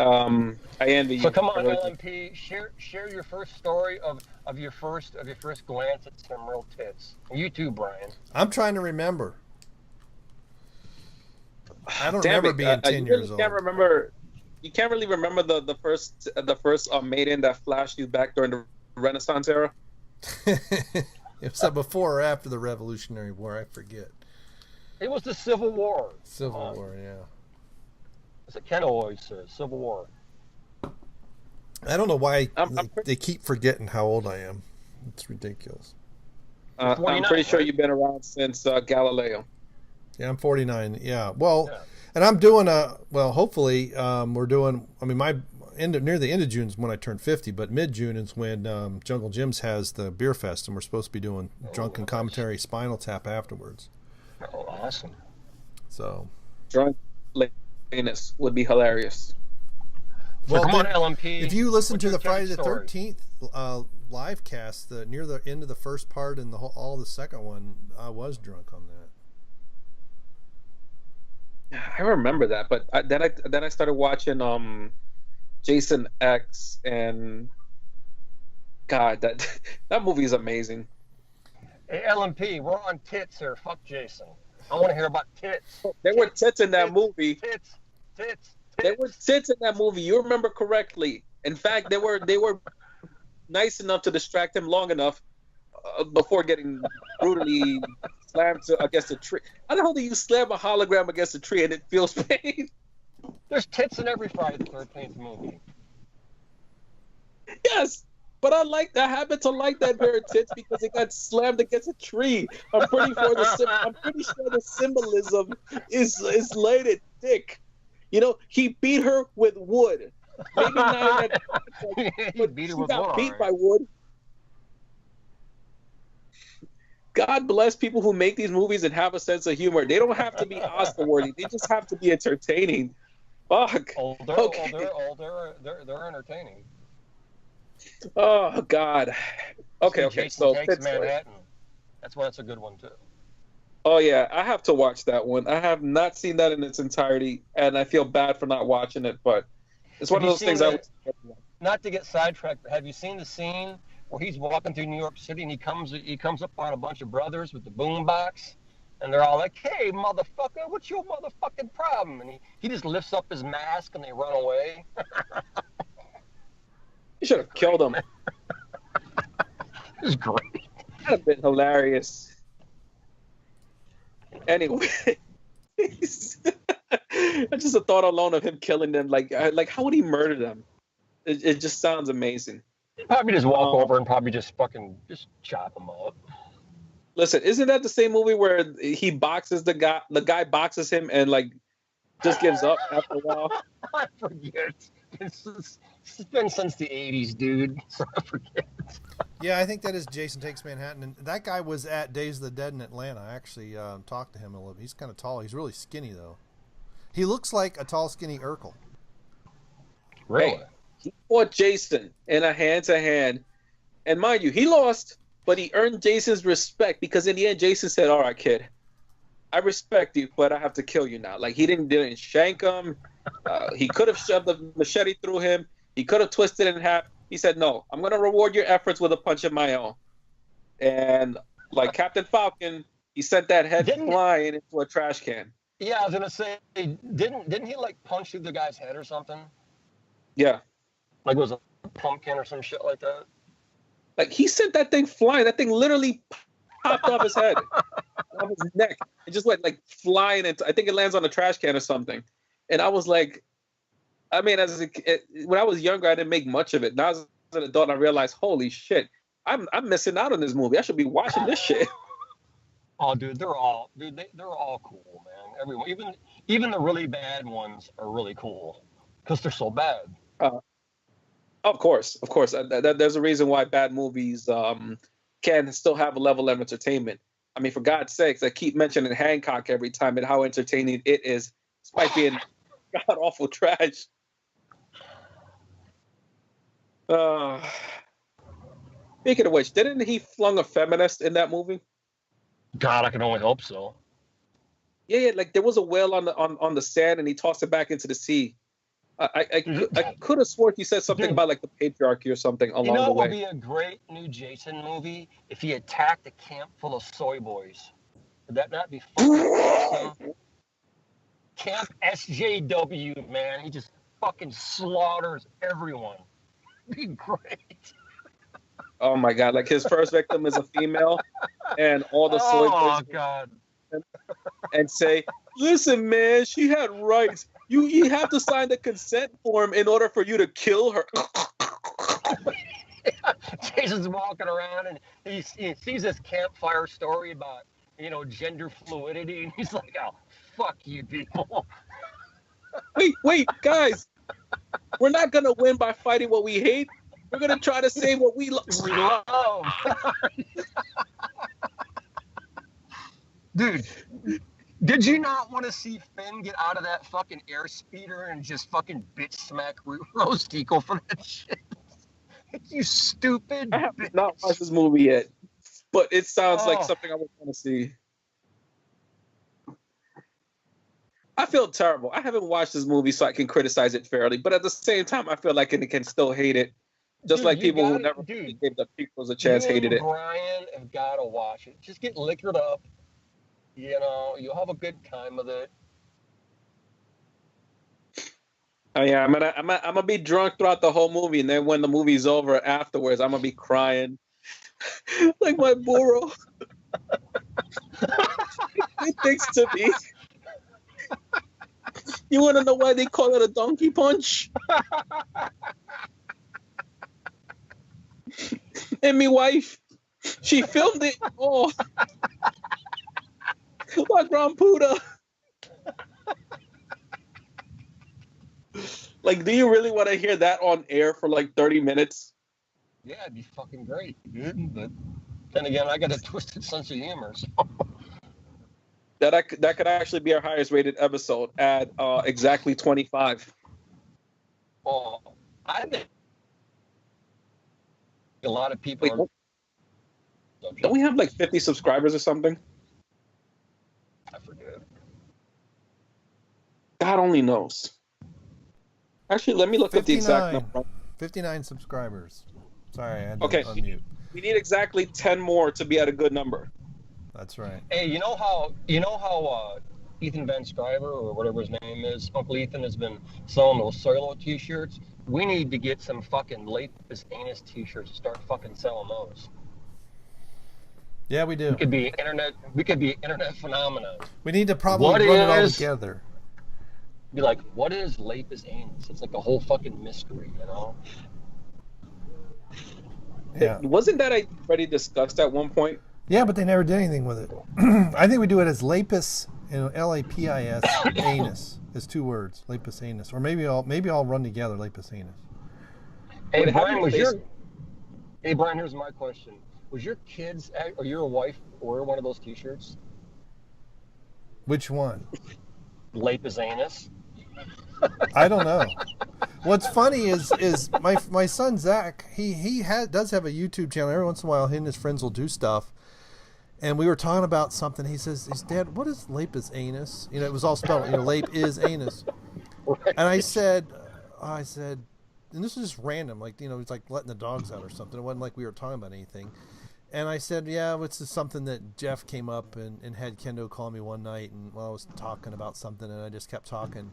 Speaker 1: I envy you.
Speaker 2: So come on, LMP, share your first story of your first glance at some real tits. And you too, Brian.
Speaker 3: I'm trying to remember. I don't remember being 10 years old.
Speaker 1: You can't really remember the first maiden that flashed you back during the Renaissance era?
Speaker 3: Was that before or after the Revolutionary War? I forget.
Speaker 2: It was the Civil War.
Speaker 3: Civil War, yeah.
Speaker 2: As Ken always says, Civil War.
Speaker 3: I don't know why they keep forgetting how old I am. It's ridiculous.
Speaker 1: I'm pretty sure you've been around since Galileo.
Speaker 3: Yeah, I'm 49. Yeah. Well, And I'm doing hopefully we're doing. I mean, near the end of June is when I turn 50, but mid-June is when Jungle Jim's has the beer fest, and we're supposed to be doing drunken commentary Spinal Tap afterwards.
Speaker 2: Oh, awesome!
Speaker 3: So,
Speaker 1: Drunk Menace would be hilarious.
Speaker 2: Well, come on, LMP.
Speaker 3: If you listen to the Friday the 13th live cast, near the end of the first part and all the second one, I was drunk on that.
Speaker 1: I remember that, but then I started watching Jason X, and God, that movie is amazing.
Speaker 2: Hey, LMP, we're on tits here. Fuck Jason. I want to hear about tits.
Speaker 1: There were tits in that movie.
Speaker 2: Tits.
Speaker 1: There were tits in that movie. You remember correctly. In fact, they were nice enough to distract him long enough before getting brutally slammed against a tree. How the hell do you slam a hologram against a tree and it feels pain?
Speaker 2: There's tits in every Friday the 13th movie.
Speaker 1: Yes, but I happen to like that pair of tits because it got slammed against a tree. I'm pretty sure the symbolism is laid at thick. You know, he beat her with wood. Maybe not in that.
Speaker 2: He beat her with wood.
Speaker 1: Beat by wood. God bless people who make these movies and have a sense of humor. They don't have to be Oscar worthy. They just have to be entertaining. Fuck.
Speaker 2: They're entertaining.
Speaker 1: Oh God. Okay.
Speaker 2: Jason Takes Manhattan. That's a good one too.
Speaker 1: Oh yeah, I have to watch that one. I have not seen that in its entirety, and I feel bad for not watching it. But it's one of those things.
Speaker 2: Not to get sidetracked, but have you seen the scene where he's walking through New York City and he comes up on a bunch of brothers with the boombox, and they're all like, "Hey, motherfucker, what's your motherfucking problem?" And he just lifts up his mask and they run away.
Speaker 1: You should have killed him.
Speaker 2: It was great.
Speaker 1: That'd have been hilarious. Anyway, just the thought alone of him killing them, like how would he murder them? It just sounds amazing.
Speaker 2: Probably just walk over and probably just chop them up.
Speaker 1: Listen, isn't that the same movie where he boxes the guy boxes him and like just gives up after a while?
Speaker 2: I forget. It's been since the 80s, dude. So I forget.
Speaker 3: Yeah, I think that is Jason Takes Manhattan. And that guy was at Days of the Dead in Atlanta. I actually talked to him a little bit. He's kind of tall. He's really skinny, though. He looks like a tall, skinny Urkel.
Speaker 2: Really?
Speaker 1: Hey, he fought Jason in a hand-to-hand. And mind you, he lost, but he earned Jason's respect because in the end, Jason said, "All right, kid, I respect you, but I have to kill you now." Like, he didn't shank him. He could have shoved the machete through him. He could have twisted it in half. He said, "No, I'm going to reward your efforts with a punch of my own." And like Captain Falcon, he sent that head flying into a trash can.
Speaker 2: Yeah, I was going to say, didn't he like punch through the guy's head or something?
Speaker 1: Yeah.
Speaker 2: Like it was a pumpkin or some shit like that?
Speaker 1: Like he sent that thing flying. That thing literally popped off his head, off his neck. It just went like flying into, I think it lands on a trash can or something. And I was like, I mean, when I was younger, I didn't make much of it. Now as an adult, I realized, holy shit, I'm missing out on this movie. I should be watching this shit.
Speaker 2: Oh, dude, they're all cool, man. Everyone, even the really bad ones are really cool because they're so bad.
Speaker 1: Of course. There's a reason why bad movies can still have a level of entertainment. I mean, for God's sakes, I keep mentioning Hancock every time and how entertaining it is, despite being god awful trash. Speaking of which, didn't he flung a feminist in that movie?
Speaker 2: God, I can only hope so.
Speaker 1: Yeah, like there was a whale on the sand and he tossed it back into the sea. I could have sworn he said something about like the patriarchy or something along the way.
Speaker 2: It would be a great new Jason movie if he attacked a camp full of soy boys. Would that not be fucking awesome? Camp SJW, man. He just fucking slaughters everyone. It'd be great.
Speaker 1: Oh my God! Like his first victim is a female, and all the soy boys.
Speaker 2: Oh God!
Speaker 1: And say, "Listen, man, she had rights. You have to sign the consent form in order for you to kill her."
Speaker 2: Jason's walking around and he sees this campfire story about gender fluidity, and he's like, "Oh, fuck you people."
Speaker 1: Wait, guys. We're not gonna win by fighting what we hate. We're gonna try to save what we love.
Speaker 2: Dude, did you not want to see Finn get out of that fucking airspeeder and just fucking bitch smack Rose Tico for that shit? You stupid
Speaker 1: I have
Speaker 2: bitch.
Speaker 1: not watched this movie yet, but it sounds like something I would want to see. I feel terrible. I haven't watched this movie so I can criticize it fairly, but at the same time, I feel like I can still hate it. Just like people who never gave the prequels a chance hated it.
Speaker 2: Brian have got to watch it. Just get liquored up. You know, you'll have a good time with it.
Speaker 1: Oh yeah, I'm gonna be drunk throughout the whole movie, and then when the movie's over, afterwards, I'm gonna be crying like my burro. He thinks to me. You want to know why they call it a donkey punch? And my wife, she filmed it. Oh, my grandputa. Like, do you really want to hear that on air for like 30 minutes?
Speaker 2: Yeah, it'd be fucking great, dude. But then again, I got a twisted sense of humor. So.
Speaker 1: That could actually be our highest rated episode at exactly 25.
Speaker 2: Oh, I think a lot of people.
Speaker 1: Wait, don't we have like 50 subscribers or something?
Speaker 2: I forget.
Speaker 1: God only knows. Actually, let me look at the exact number.
Speaker 3: 59 subscribers. Sorry, I had to unmute.
Speaker 1: We need exactly 10 more to be at a good number.
Speaker 3: That's right.
Speaker 2: Hey, you know how Ethan Van Scriver or whatever his name is, Uncle Ethan has been selling those solo t-shirts? We need to get some fucking Lapis Anus t-shirts to start fucking selling those.
Speaker 3: Yeah, we do.
Speaker 2: We could be internet phenomena.
Speaker 3: We need to probably run it all together.
Speaker 2: Be like, what is Lapis Anus? It's like a whole fucking mystery, you know?
Speaker 3: Yeah.
Speaker 1: Wasn't that already discussed at one point?
Speaker 3: Yeah, but they never did anything with it. I think we do it as Lapis, L-A-P-I-S, anus. It's 2 words, Lapis Anus. Or maybe I'll run together, Lapis Anus.
Speaker 2: Hey, Brian, here's my question. Was your kids or your wife order one of those t-shirts?
Speaker 3: Which one?
Speaker 2: Lapis Anus.
Speaker 3: I don't know. What's funny is my son Zach. He does have a YouTube channel. Every once in a while, he and his friends will do stuff. And we were talking about something. He says, "Dad, what is Lapis Anus?" You know, it was all spelled. Lape is anus. And I said, and this is just random. Like, it's like letting the dogs out or something. It wasn't like we were talking about anything. And I said, yeah, it's just something that Jeff came up and had Kendo call me one night, and I was talking about something, and I just kept talking.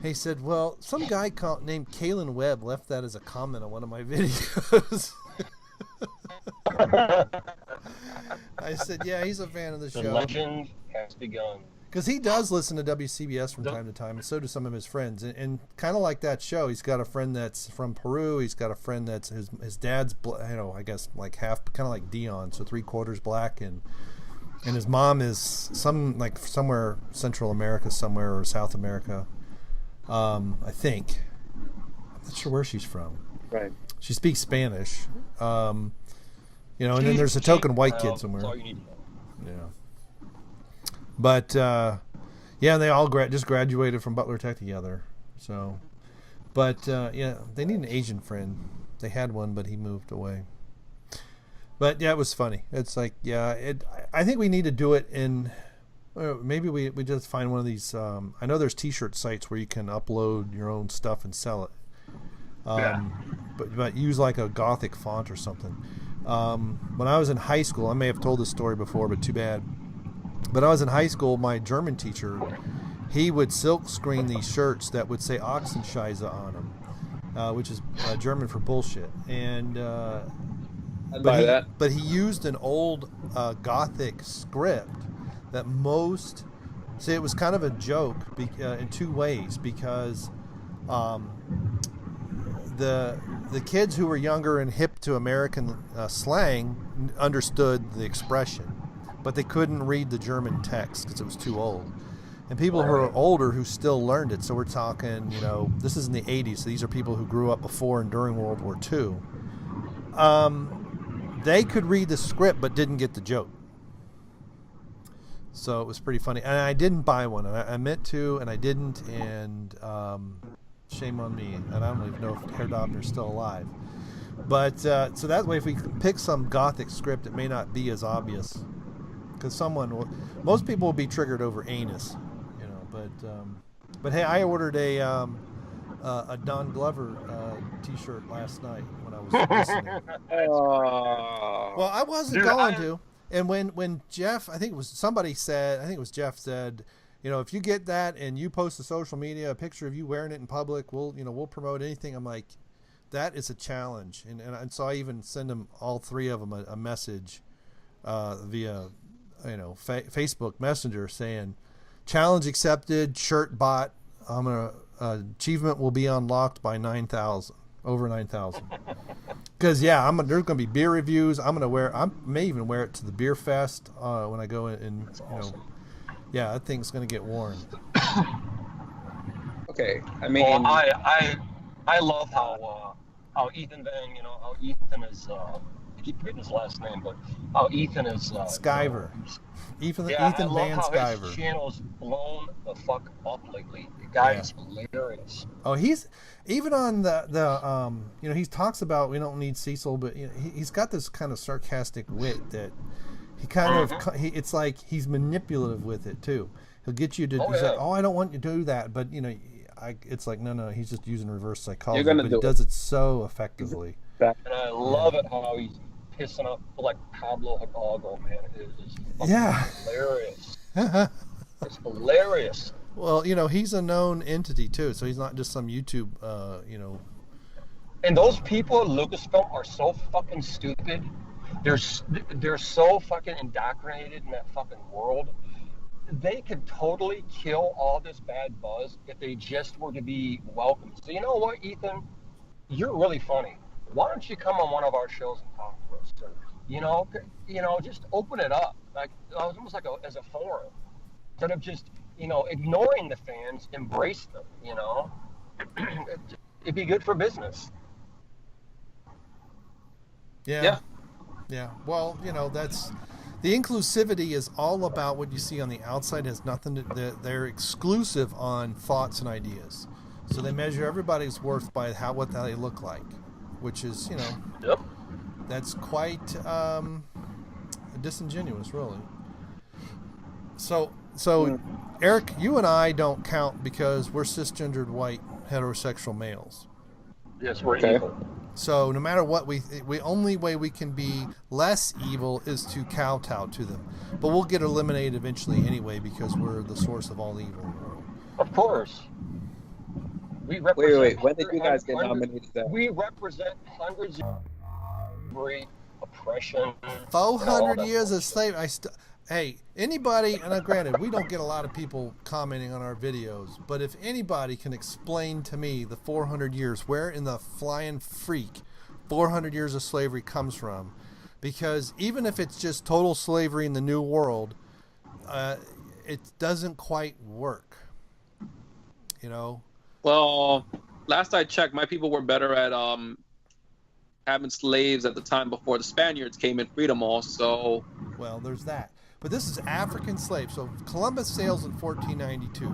Speaker 3: He said, well, some guy named Kalen Webb left that as a comment on one of my videos. I said, yeah, he's a fan of the show.
Speaker 2: The legend has begun.
Speaker 3: Because he does listen to WCBS from time to time, and so do some of his friends. And kind of like that show, he's got a friend that's from Peru. He's got a friend that's his dad's, I guess like half, kind of like Dion, so 3/4 black, and his mom is somewhere Central America, somewhere, or South America. I think. I'm not sure where she's from.
Speaker 1: Right.
Speaker 3: She speaks Spanish. And then there's a token white kid somewhere.
Speaker 2: That's all you need to know.
Speaker 3: Yeah. But, they all just graduated from Butler Tech together. So, but, they need an Asian friend. They had one, but he moved away. But, yeah, it was funny. It's like, I think we need to do it in, maybe we just find one of these, I know there's t-shirt sites where you can upload your own stuff and sell it. But use like a Gothic font or something. When I was in high school, I may have told this story before, but too bad. But I was in high school, my German teacher, he would silk screen these shirts that would say Ochsenscheiße on them, which is German for bullshit. And
Speaker 1: I'd buy that.
Speaker 3: But he used an old Gothic script that it was kind of a joke in 2 ways, because the kids who were younger and hip to American slang understood the expression, but they couldn't read the German text because it was too old. and people who are older who still learned it. So we're talking, this is in the 80s. So these are people who grew up before and during World War II. They could read the script but didn't get the joke. So it was pretty funny. And I didn't buy one. And I meant to, and I didn't. And shame on me. And I don't even know if Herr Dobner's still alive. But so that way, if we pick some Gothic script, it may not be as obvious. Because most people will be triggered over anus. But hey, I ordered a Don Glover T-shirt last night when I was listening. Well, I wasn't going to. And when Jeff, I think it was Jeff said, if you get that and you post to social media a picture of you wearing it in public, we'll promote anything. I'm like, that is a challenge. And so I even send them, all three of them, a message via Facebook Messenger saying, challenge accepted, shirt bought. Achievement will be unlocked by 9,000, over 9,000. Because there's gonna be beer reviews. I may even wear it to the beer fest when I go in.
Speaker 2: That's awesome.
Speaker 3: Yeah, that thing's gonna get worn.
Speaker 1: Okay, I mean, well,
Speaker 2: I love how Ethan Van, how Ethan is. I keep forgetting his last name, but how Ethan is.
Speaker 3: Skyver. Ethan
Speaker 2: Van Skyver. His channel's blown the fuck up lately. The guy is hilarious.
Speaker 3: Oh, he's even on the he talks about we don't need Cecil, but he's got this kind of sarcastic wit that he kind of it's like he's manipulative with it too. He'll get you to say, I don't want you to do that, but it's like no, he's just using reverse psychology, but he does it so effectively.
Speaker 2: And I love it how he's pissing up like Pablo Hidalgo, man. It is hilarious. It's hilarious.
Speaker 3: Well, he's a known entity too, so he's not just some YouTube,
Speaker 2: And those people at Lucasfilm are so fucking stupid. They're so fucking indoctrinated in that fucking world. They could totally kill all this bad buzz if they just were to be welcomed. So you know what, Ethan? You're really funny. Why don't you come on one of our shows and talk to us? Just open it up. Like almost like as a forum. Instead of just, ignoring the fans, embrace them, It'd be good for business.
Speaker 3: Yeah. Well, that's the inclusivity is all about what you see on the outside. Has nothing to. They're exclusive on thoughts and ideas, so they measure everybody's worth by what they look like, which is that's quite disingenuous, really. So Eric, you and I don't count because we're cisgendered white heterosexual males.
Speaker 2: Yes, we're evil.
Speaker 3: So no matter what, we only way we can be less evil is to kowtow to them. But we'll get eliminated eventually anyway because we're the source of all evil in the world.
Speaker 2: Of course. We represent
Speaker 1: wait. When did you guys get nominated?
Speaker 2: We represent hundreds of oppression.
Speaker 3: 400 years of slavery. Hey, anybody, and granted, we don't get a lot of people commenting on our videos, but if anybody can explain to me the 400 years, where in the flying freak 400 years of slavery comes from, because even if it's just total slavery in the New World, it doesn't quite work,
Speaker 1: Well, last I checked, my people were better at having slaves at the time before the Spaniards came and freed them all, so...
Speaker 3: Well, there's that. But this is African slaves. So Columbus sails in 1492.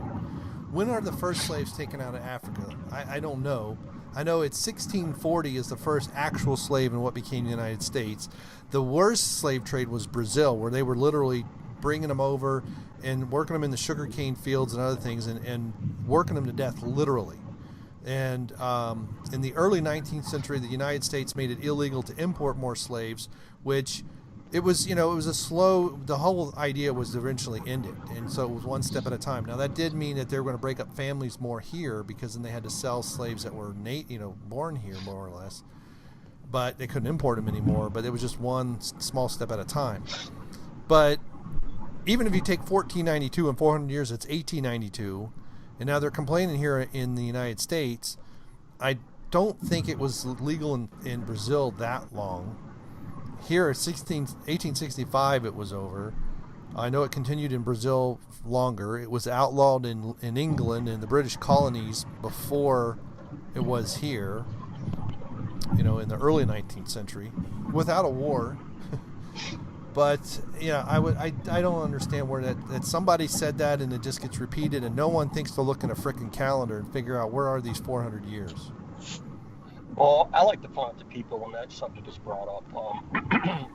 Speaker 3: When are the first slaves taken out of Africa? I don't know. I know it's 1640 is the first actual slave in what became the United States. The worst slave trade was Brazil, where they were literally bringing them over and working them in the sugarcane fields and other things and working them to death, literally. And in the early 19th century, the United States made it illegal to import more slaves, which... It was, the whole idea was to eventually end it. And so it was one step at a time. Now, that did mean that they were going to break up families more here because then they had to sell slaves that were, born here, more or less. But they couldn't import them anymore. But it was just one small step at a time. But even if you take 1492 and 400 years, it's 1892. And now they're complaining here in the United States. I don't think it was legal in Brazil that long. Here, 1865, it was over, I know it continued in Brazil longer. It was outlawed in England and the British colonies before it was here, in the early 19th century, without a war. But I don't understand where that somebody said that and it just gets repeated and no one thinks to look in a frickin' calendar and figure out where are these 400 years.
Speaker 2: Well, I like to point out to people when that subject is brought up.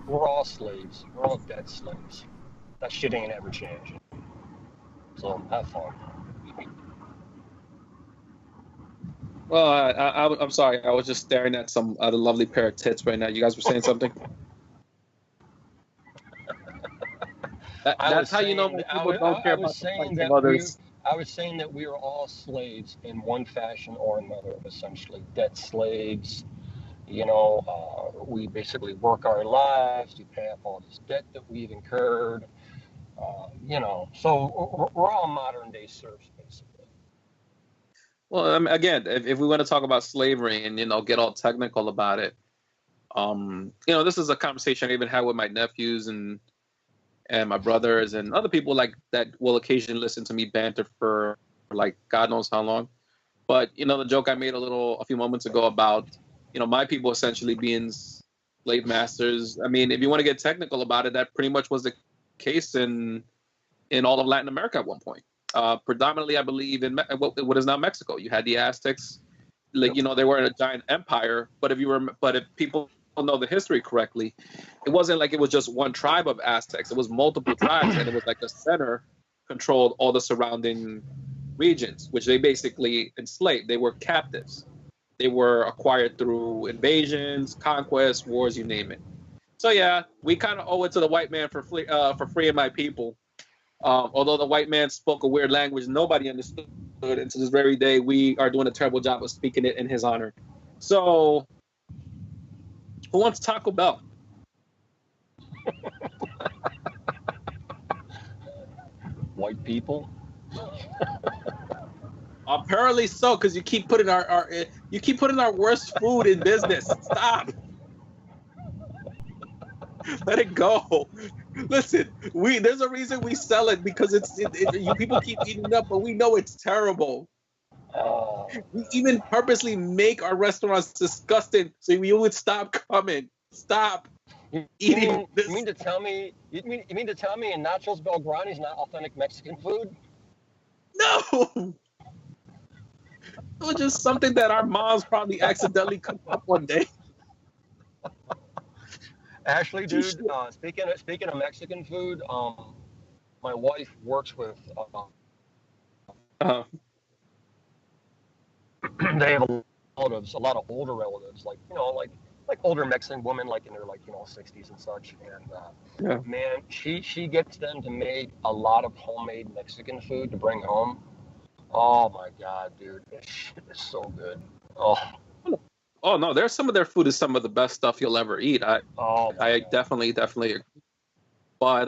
Speaker 2: We're all slaves. We're all dead slaves. That shit ain't ever changing. So have fun.
Speaker 1: Well, I'm sorry. I was just staring at some other lovely pair of tits right now. You guys were saying something? That's how you know when people don't care about the plight of others.
Speaker 2: I was saying that we are all slaves in one fashion or another, essentially. Debt slaves. We basically work our lives to pay off all this debt that we've incurred. So we're all modern day serfs, basically.
Speaker 1: Well, again, if we want to talk about slavery and, get all technical about it, this is a conversation I even had with my nephews and my brothers and other people like that will occasionally listen to me banter for like God knows how long. But, the joke I made a few moments ago about, my people essentially being slave masters. I mean, if you want to get technical about it, that pretty much was the case in all of Latin America at one point. Predominantly, I believe, in what is now Mexico. You had the Aztecs, they were in a giant empire. But if people know the history correctly, it wasn't like it was just one tribe of Aztecs. It was multiple tribes, and it was like the center controlled all the surrounding regions, which they basically enslaved. They were captives. They were acquired through invasions, conquests, wars, you name it. So yeah, we kind of owe it to the white man for freeing my people. Although the white man spoke a weird language nobody understood, and to this very day, we are doing a terrible job of speaking it in his honor. So, who wants Taco Bell?
Speaker 2: White people.
Speaker 1: Apparently so, because you keep putting our worst food in business. Stop. Let it go. Listen, there's a reason we sell it because you people keep eating it up, but we know it's terrible. We even purposely make our restaurants disgusting so you would stop coming. Stop eating this.
Speaker 2: You mean to tell me in Nachos Belgrani is not authentic Mexican food?
Speaker 1: No. It was just something that our moms probably accidentally cooked up one day.
Speaker 2: Actually, dude, speaking of Mexican food, my wife works with. They have a lot of older relatives, like older Mexican women, like in their 60s and such. And man, she gets them to make a lot of homemade Mexican food to bring home. Oh my God, dude, this shit is so good.
Speaker 1: Oh no, there's some of their food is some of the best stuff you'll ever eat. I definitely agree. But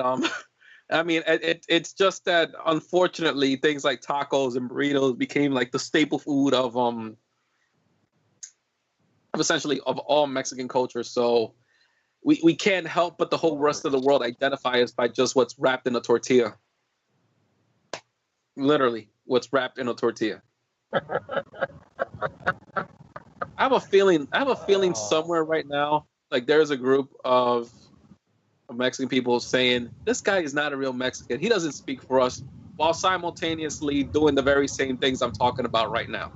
Speaker 1: I mean, it's just that unfortunately things like tacos and burritos became like the staple food of essentially of all Mexican culture. So we can't help but the whole rest of the world identify us by just what's wrapped in a tortilla. Literally, what's wrapped in a tortilla. I have a feeling somewhere right now, like there's a group of Mexican people saying, this guy is not a real Mexican. He doesn't speak for us, while simultaneously doing the very same things I'm talking about right now.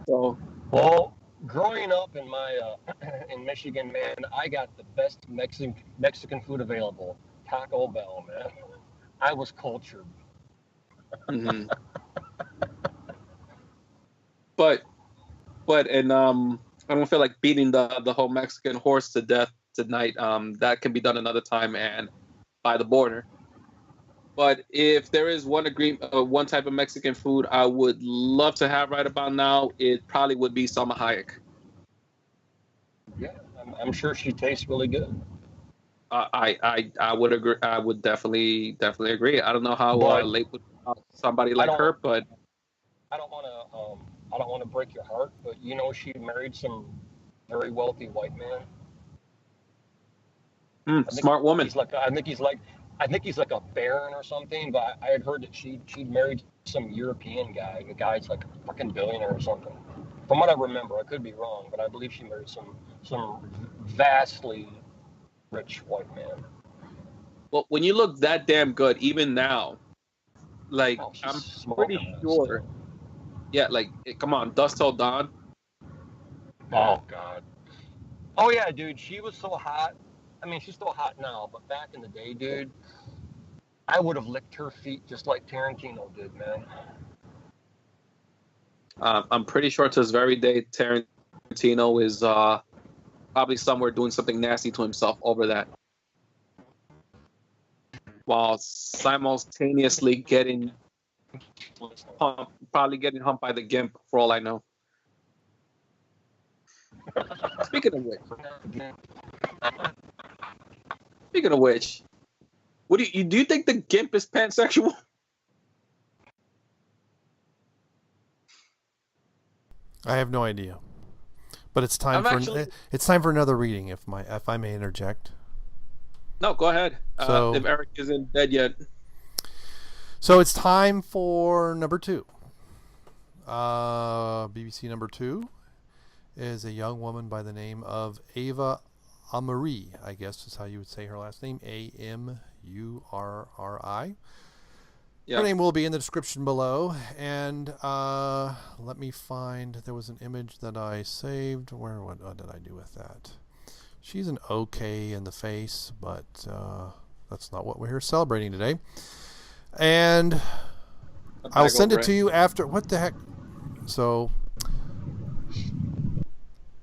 Speaker 1: So,
Speaker 2: well, growing up in in Michigan, man, I got the best Mexican food available. Taco Bell, man. I was cultured.
Speaker 1: Mm-hmm. But I don't feel like beating the whole Mexican horse to death tonight. That can be done another time and by the border. But if there is one type of Mexican food I would love to have right about now, it probably would be Salma Hayek.
Speaker 2: Yeah, I'm sure she tastes really good.
Speaker 1: I would agree. I would definitely agree. I don't know how late would somebody like her, but
Speaker 2: I don't want to break your heart, but she married some very wealthy white man.
Speaker 1: Smart woman.
Speaker 2: I think he's like I think he's like a baron or something, but I had heard that she married some European guy. The guy's like a fucking billionaire or something. From what I remember, I could be wrong, but I believe she married some vastly rich white man.
Speaker 1: Well, when you look that damn good, even now, like I'm pretty sure. Yeah, like come on, Dust Till Dawn.
Speaker 2: Oh God. Oh yeah, dude, she was so hot. I mean, she's still hot now, but back in the day, dude, I would have licked her feet just like Tarantino did, man.
Speaker 1: I'm pretty sure to this very day, Tarantino is probably somewhere doing something nasty to himself over that, while simultaneously getting humped, probably getting humped by the Gimp, for all I know. Speaking of which, what do you think the Gimp is pansexual?
Speaker 3: I have no idea, but it's time it's time for another reading. If I may interject.
Speaker 1: No, go ahead.
Speaker 3: So,
Speaker 1: if Erik isn't dead yet.
Speaker 3: So it's time for number 2. BBC number 2 is a young woman by the name of Eva Amurri, I guess is how you would say her last name, Amurri.
Speaker 1: Yeah.
Speaker 3: Her name will be in the description below, and let me find, there was an image that I saved. What did I do with that? She's an okay in the face, but that's not what we're here celebrating today. And I'll send it to you after. What the heck? So,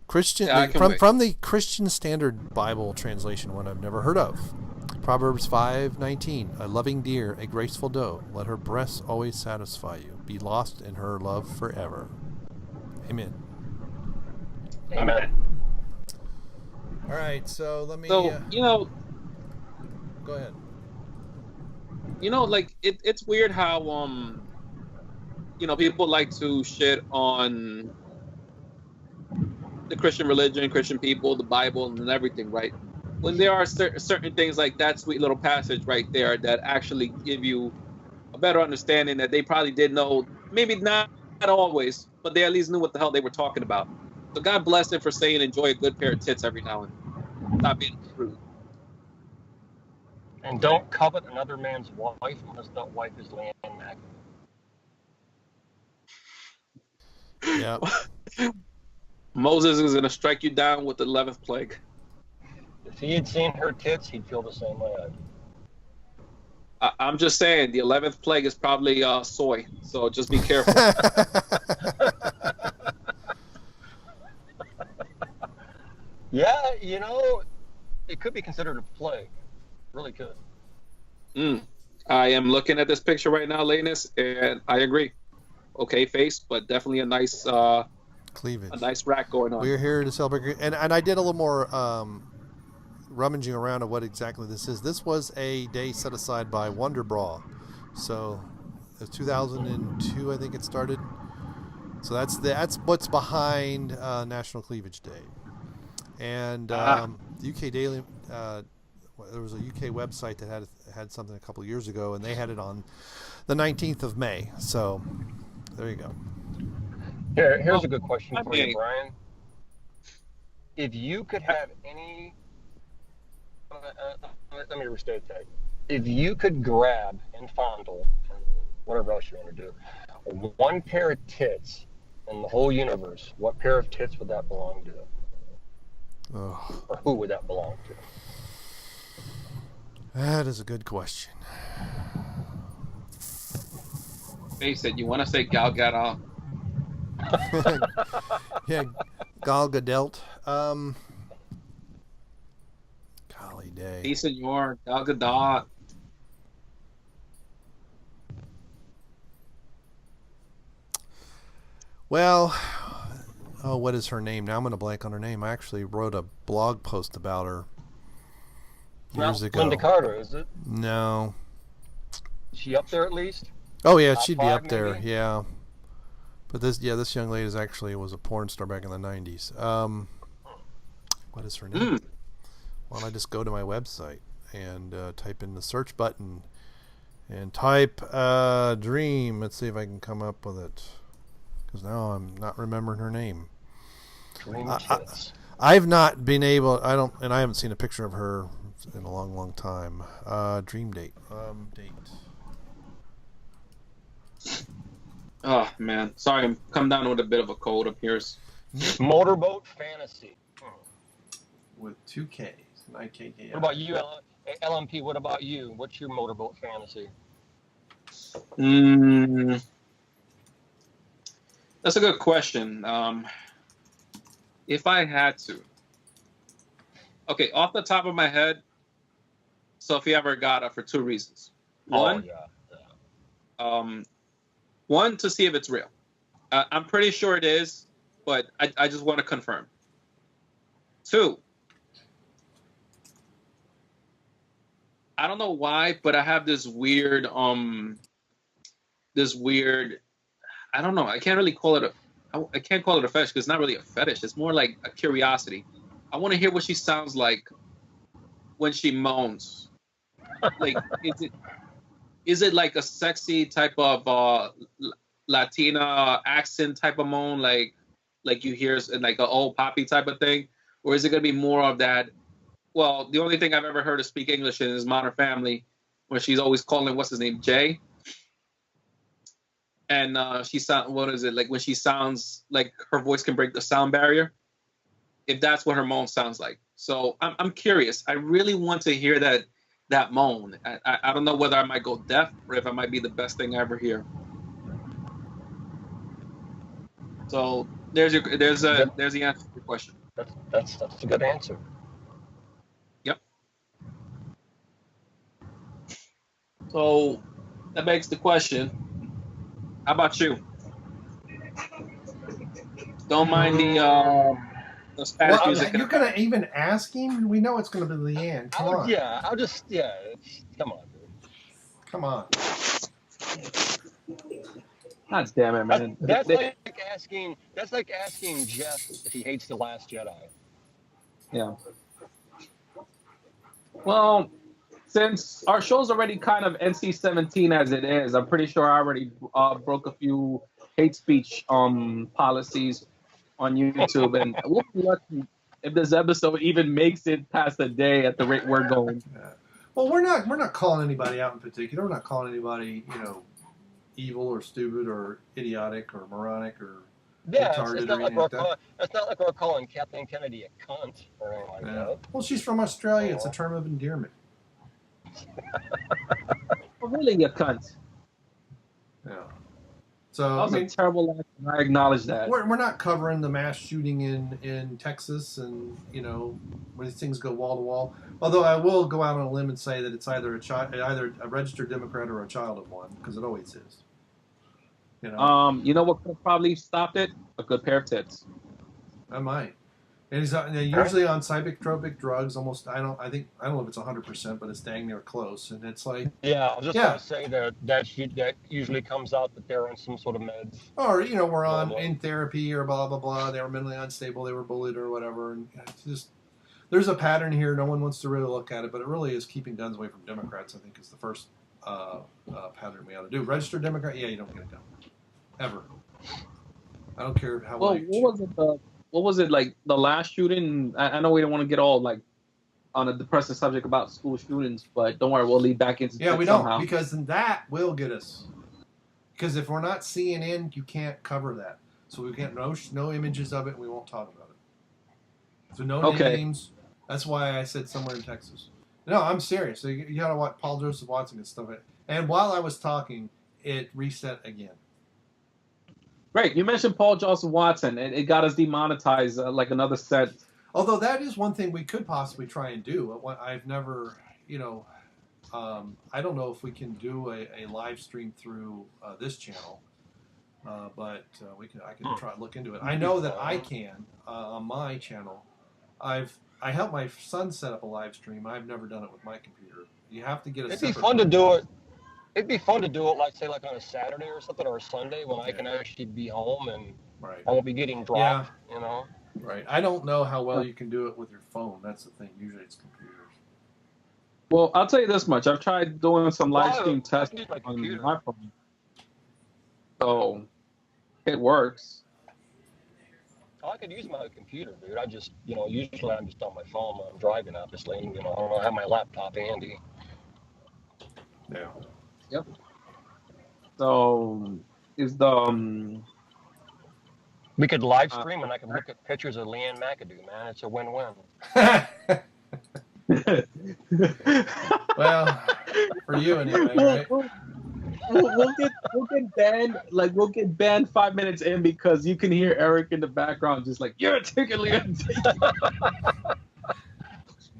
Speaker 3: Christian from the Christian Standard Bible translation, one I've never heard of. Proverbs 5:19, a loving deer, a graceful doe, let her breasts always satisfy you. Be lost in her love forever. Amen.
Speaker 2: Amen.
Speaker 3: All right, so let me.
Speaker 1: So
Speaker 3: go ahead.
Speaker 1: Like it's weird how people like to shit on the Christian religion, Christian people, the Bible, and everything, right? When there are certain things like that sweet little passage right there that actually give you a better understanding that they probably did know, maybe not always, but they at least knew what the hell they were talking about. So God bless them for saying enjoy a good pair of tits every now and then. Stop being rude.
Speaker 2: And don't covet another man's wife unless that wife is Ann McAdoo.
Speaker 3: Yeah.
Speaker 1: Moses is going to strike you down with the 11th plague.
Speaker 2: If he had seen her tits, he'd feel the same way I do.
Speaker 1: I'm just saying, the 11th plague is probably soy, so just be careful.
Speaker 2: Yeah, it could be considered a plague. Really could.
Speaker 1: I am looking at this picture right now, Lanus, and I agree. Okay, face, but definitely a nice
Speaker 3: cleavage,
Speaker 1: a nice rack going on.
Speaker 3: We're here to celebrate, and I did a little more rummaging around of what exactly this is. This was a day set aside by Wonderbra, so it was 2002, I think it started. So that's what's behind National Cleavage Day, and the UK Daily. There was a UK website that had something a couple of years ago, and they had it on the 19th of May. So there you go.
Speaker 2: Here's a good question for you, Brian. If you could have any, let me restate that. If you could grab and fondle, and whatever else you want to do, one pair of tits in the whole universe, what pair of tits would that belong to?
Speaker 3: Oh.
Speaker 2: Or who would that belong to?
Speaker 3: That is a good question.
Speaker 1: Face it, you want to say Gal Gadot?
Speaker 3: Yeah, Gal Gadot. Golly day.
Speaker 1: Hey, senor, Gal Gadot.
Speaker 3: Well, what is her name? Now I'm going to blank on her name. I actually wrote a blog post about her years ago.
Speaker 2: Linda Carter, is it?
Speaker 3: No.
Speaker 2: Is she up there at least?
Speaker 3: Oh yeah,
Speaker 2: Top
Speaker 3: she'd be
Speaker 2: five,
Speaker 3: up there.
Speaker 2: maybe?
Speaker 3: Yeah. But this young lady was a porn star back in the 90s. What is her name? Why don't I just go to my website and type in the search button and type Dream. Let's see if I can come up with it, because now I'm not remembering her name. I've not been able. I haven't seen a picture of her in a long, long time. Dream date. Date.
Speaker 1: Oh man, sorry, I'm come down with a bit of a cold up here.
Speaker 2: Motorboat Fantasy.
Speaker 4: With 2 Ks, not KK.
Speaker 2: What about you, LMP? What about you? What's your motorboat fantasy?
Speaker 1: That's a good question. If I had to, okay, off the top of my head, Sofia Vergara for 2 reasons. One, one, to see if it's real. I'm pretty sure it is, but I just want to confirm. 2, I don't know why, but I have this weird, I don't know. I can't really call it I can't call it a fetish, because it's not really a fetish. It's more like a curiosity. I want to hear what she sounds like when she moans. Like, is it like a sexy type of Latina accent type of moan, like you hear in like an old poppy type of thing, or is it gonna be more of that? Well, the only thing I've ever heard her speak English in is Modern Family, where she's always calling what's his name, Jay. And what is it, like when she sounds like her voice can break the sound barrier? If that's what her moan sounds like. So I'm curious. I really want to hear that moan. I don't know whether I might go deaf or if it might be the best thing I ever hear. So there's the answer to your question.
Speaker 2: That's a good answer.
Speaker 1: Yep. So that begs the question. How about you? Don't mind the Spanish music.
Speaker 4: You're gonna even ask him? We know it's gonna be Leanne. Come on.
Speaker 2: Yeah, come on, dude.
Speaker 4: Come on.
Speaker 1: God damn it, man.
Speaker 2: That's like asking Jeff if he hates The Last Jedi.
Speaker 1: Yeah. Well, since our show's already kind of NC-17 as it is, I'm pretty sure I already broke a few hate speech policies on YouTube, and we'll be lucky if this episode even makes it past a day at the rate we're going.
Speaker 4: Yeah. Well, we're not calling anybody out in particular. We're not calling anybody, evil or stupid or idiotic or moronic or retarded
Speaker 2: it's not
Speaker 4: or
Speaker 2: like
Speaker 4: anything like that.
Speaker 2: It's not like we're calling Kathleen Kennedy a cunt or anything like that.
Speaker 4: Well, she's from Australia. It's a term of endearment.
Speaker 1: Oh, really, a cunt.
Speaker 4: Yeah. So
Speaker 1: that was a terrible line. I acknowledge that.
Speaker 4: We're not covering the mass shooting in Texas, and when these things go wall to wall. Although I will go out on a limb and say that it's either a registered Democrat or a child of one, because it always is.
Speaker 1: You know what could have probably stopped it? A good pair of tits.
Speaker 4: I might. And he's usually on psychotropic drugs. Almost, I don't know if it's 100%, but it's dang near close. And it's like,
Speaker 2: I was just going to say that usually comes out that they're on some sort of meds.
Speaker 4: Or we're on in therapy or blah blah blah. They were mentally unstable. They were bullied or whatever. And it's just there's a pattern here. No one wants to really look at it, but it really is keeping guns away from Democrats. I think is the first pattern we ought to do. Registered Democrat, you don't get a gun ever. I don't care how well.
Speaker 1: What was it like the last shooting? I know we don't want to get all like on a depressive subject about school shootings, but don't worry, we'll lead back into
Speaker 4: we somehow. Don't, because then that will get us. Because if we're not CNN, you can't cover that. So we can't no images of it, and we won't talk about it. So no names. That's why I said somewhere in Texas. No, I'm serious. So you got to watch Paul Joseph Watson and stuff. And while I was talking, it reset again.
Speaker 1: Right, you mentioned Paul Joseph Watson. It got us demonetized like another set.
Speaker 4: Although that is one thing we could possibly try and do. I've never, I don't know if we can do a live stream through this channel, but I can try to look into it. I know that I can on my channel. I helped my son set up a live stream. I've never done it with my computer. You have to get a.
Speaker 2: It'd be fun to do it. It'd be fun to do it, like on a Saturday or something, or a Sunday when I can actually be home and I won't be getting dropped,
Speaker 4: Right. I don't know how well you can do it with your phone. That's the thing. Usually it's computers.
Speaker 1: Well, I'll tell you this much. I've tried doing some live stream tests on my phone. So it works.
Speaker 2: Oh, I could use my computer, dude. I just, usually I'm just on my phone when I'm driving, obviously. And, I don't have my laptop handy.
Speaker 4: Yeah.
Speaker 1: Yep. So is the
Speaker 2: we could live stream and I can look at pictures of Ann McAdoo, man. It's a win-win.
Speaker 4: Well, for you anyway, right?
Speaker 1: We'll get banned. Like we'll get banned 5 minutes in because you can hear Erik in the background just like you're articulate.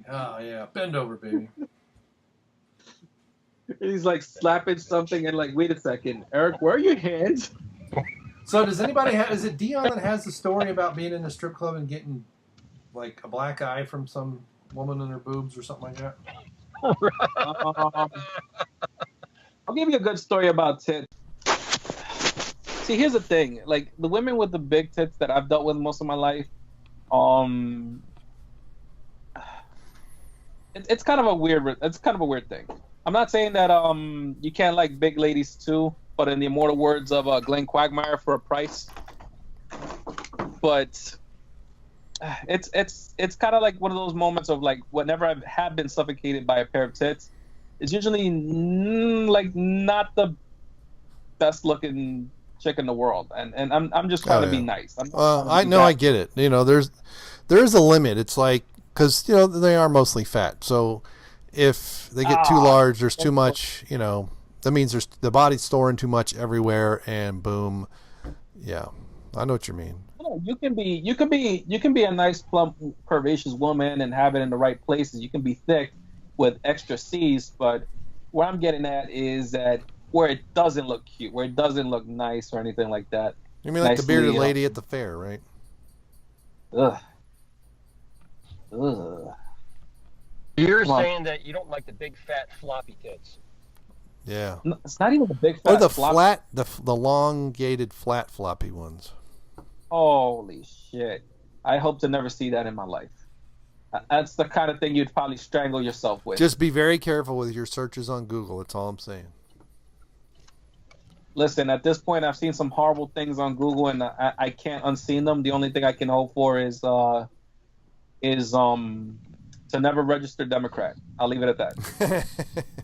Speaker 4: Oh yeah, bend over, baby.
Speaker 1: He's like slapping something and like, wait a second, Erik, where are your hands?
Speaker 4: So does anybody have? Is it Dion that has the story about being in the strip club and getting like a black eye from some woman in her boobs or something like that?
Speaker 1: I'll give you a good story about tits. See, here's the thing. Like the women with the big tits that I've dealt with most of my life, it's kind of a weird thing. I'm not saying that you can't like big ladies too, but in the immortal words of Glenn Quagmire, for a price. But it's kind of like one of those moments of like whenever I have been suffocated by a pair of tits, it's usually like not the best looking chick in the world, and I'm just trying to be nice.
Speaker 3: I know, I get it. There's a limit. It's like because they are mostly fat, so if they get too large, there's too much. That means there's the body's storing too much everywhere, and boom. Yeah, I know what you mean.
Speaker 1: You can be a nice plump curvaceous woman and have it in the right places. You can be thick with extra C's, but what I'm getting at is that where it doesn't look cute, where it doesn't look nice or anything like that.
Speaker 3: You mean like the bearded lady at the fair, right?
Speaker 1: Ugh.
Speaker 2: You're saying that you don't like the big fat floppy tits.
Speaker 3: Yeah.
Speaker 1: No, it's not even the big fat.
Speaker 3: Or the flat, the elongated flat floppy ones.
Speaker 1: Holy shit! I hope to never see that in my life. That's the kind of thing you'd probably strangle yourself with.
Speaker 3: Just be very careful with your searches on Google. That's all I'm saying.
Speaker 1: Listen, at this point, I've seen some horrible things on Google, and I can't unseen them. The only thing I can hope for is to never register Democrat. I'll leave it at that.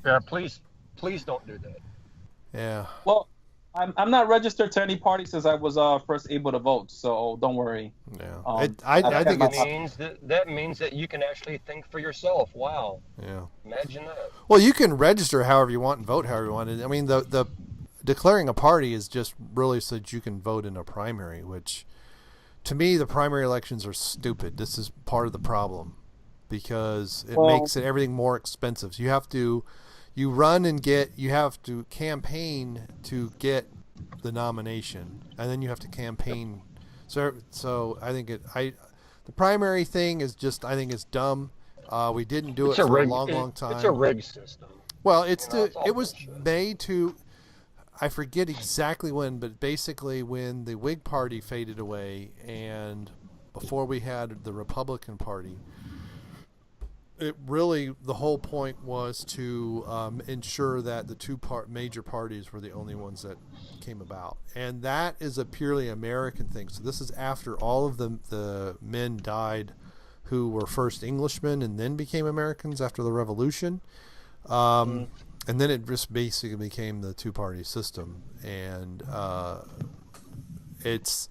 Speaker 2: Yeah, please don't do that.
Speaker 3: Yeah.
Speaker 1: Well, I'm not registered to any party since I was first able to vote, so don't worry.
Speaker 3: Yeah. I think
Speaker 2: that means that you can actually think for yourself. Wow.
Speaker 3: Yeah.
Speaker 2: Imagine that.
Speaker 3: Well, you can register however you want and vote however you want. I mean, the declaring a party is just really so that you can vote in a primary, which to me the primary elections are stupid. This is part of the problem because it makes everything more expensive. So you have to campaign to get the nomination, and then you have to campaign. So I think the primary thing is just, I think it's dumb. We didn't do it for a long time.
Speaker 2: It's a rigged system.
Speaker 3: Well, it was made to, I forget exactly when, but basically when the Whig Party faded away and before we had the Republican Party, the whole point was to ensure that the two major parties were the only ones that came about. And that is a purely American thing. So this is after all of the men died who were first Englishmen and then became Americans after the Revolution. And then it just basically became the two-party system. And it's...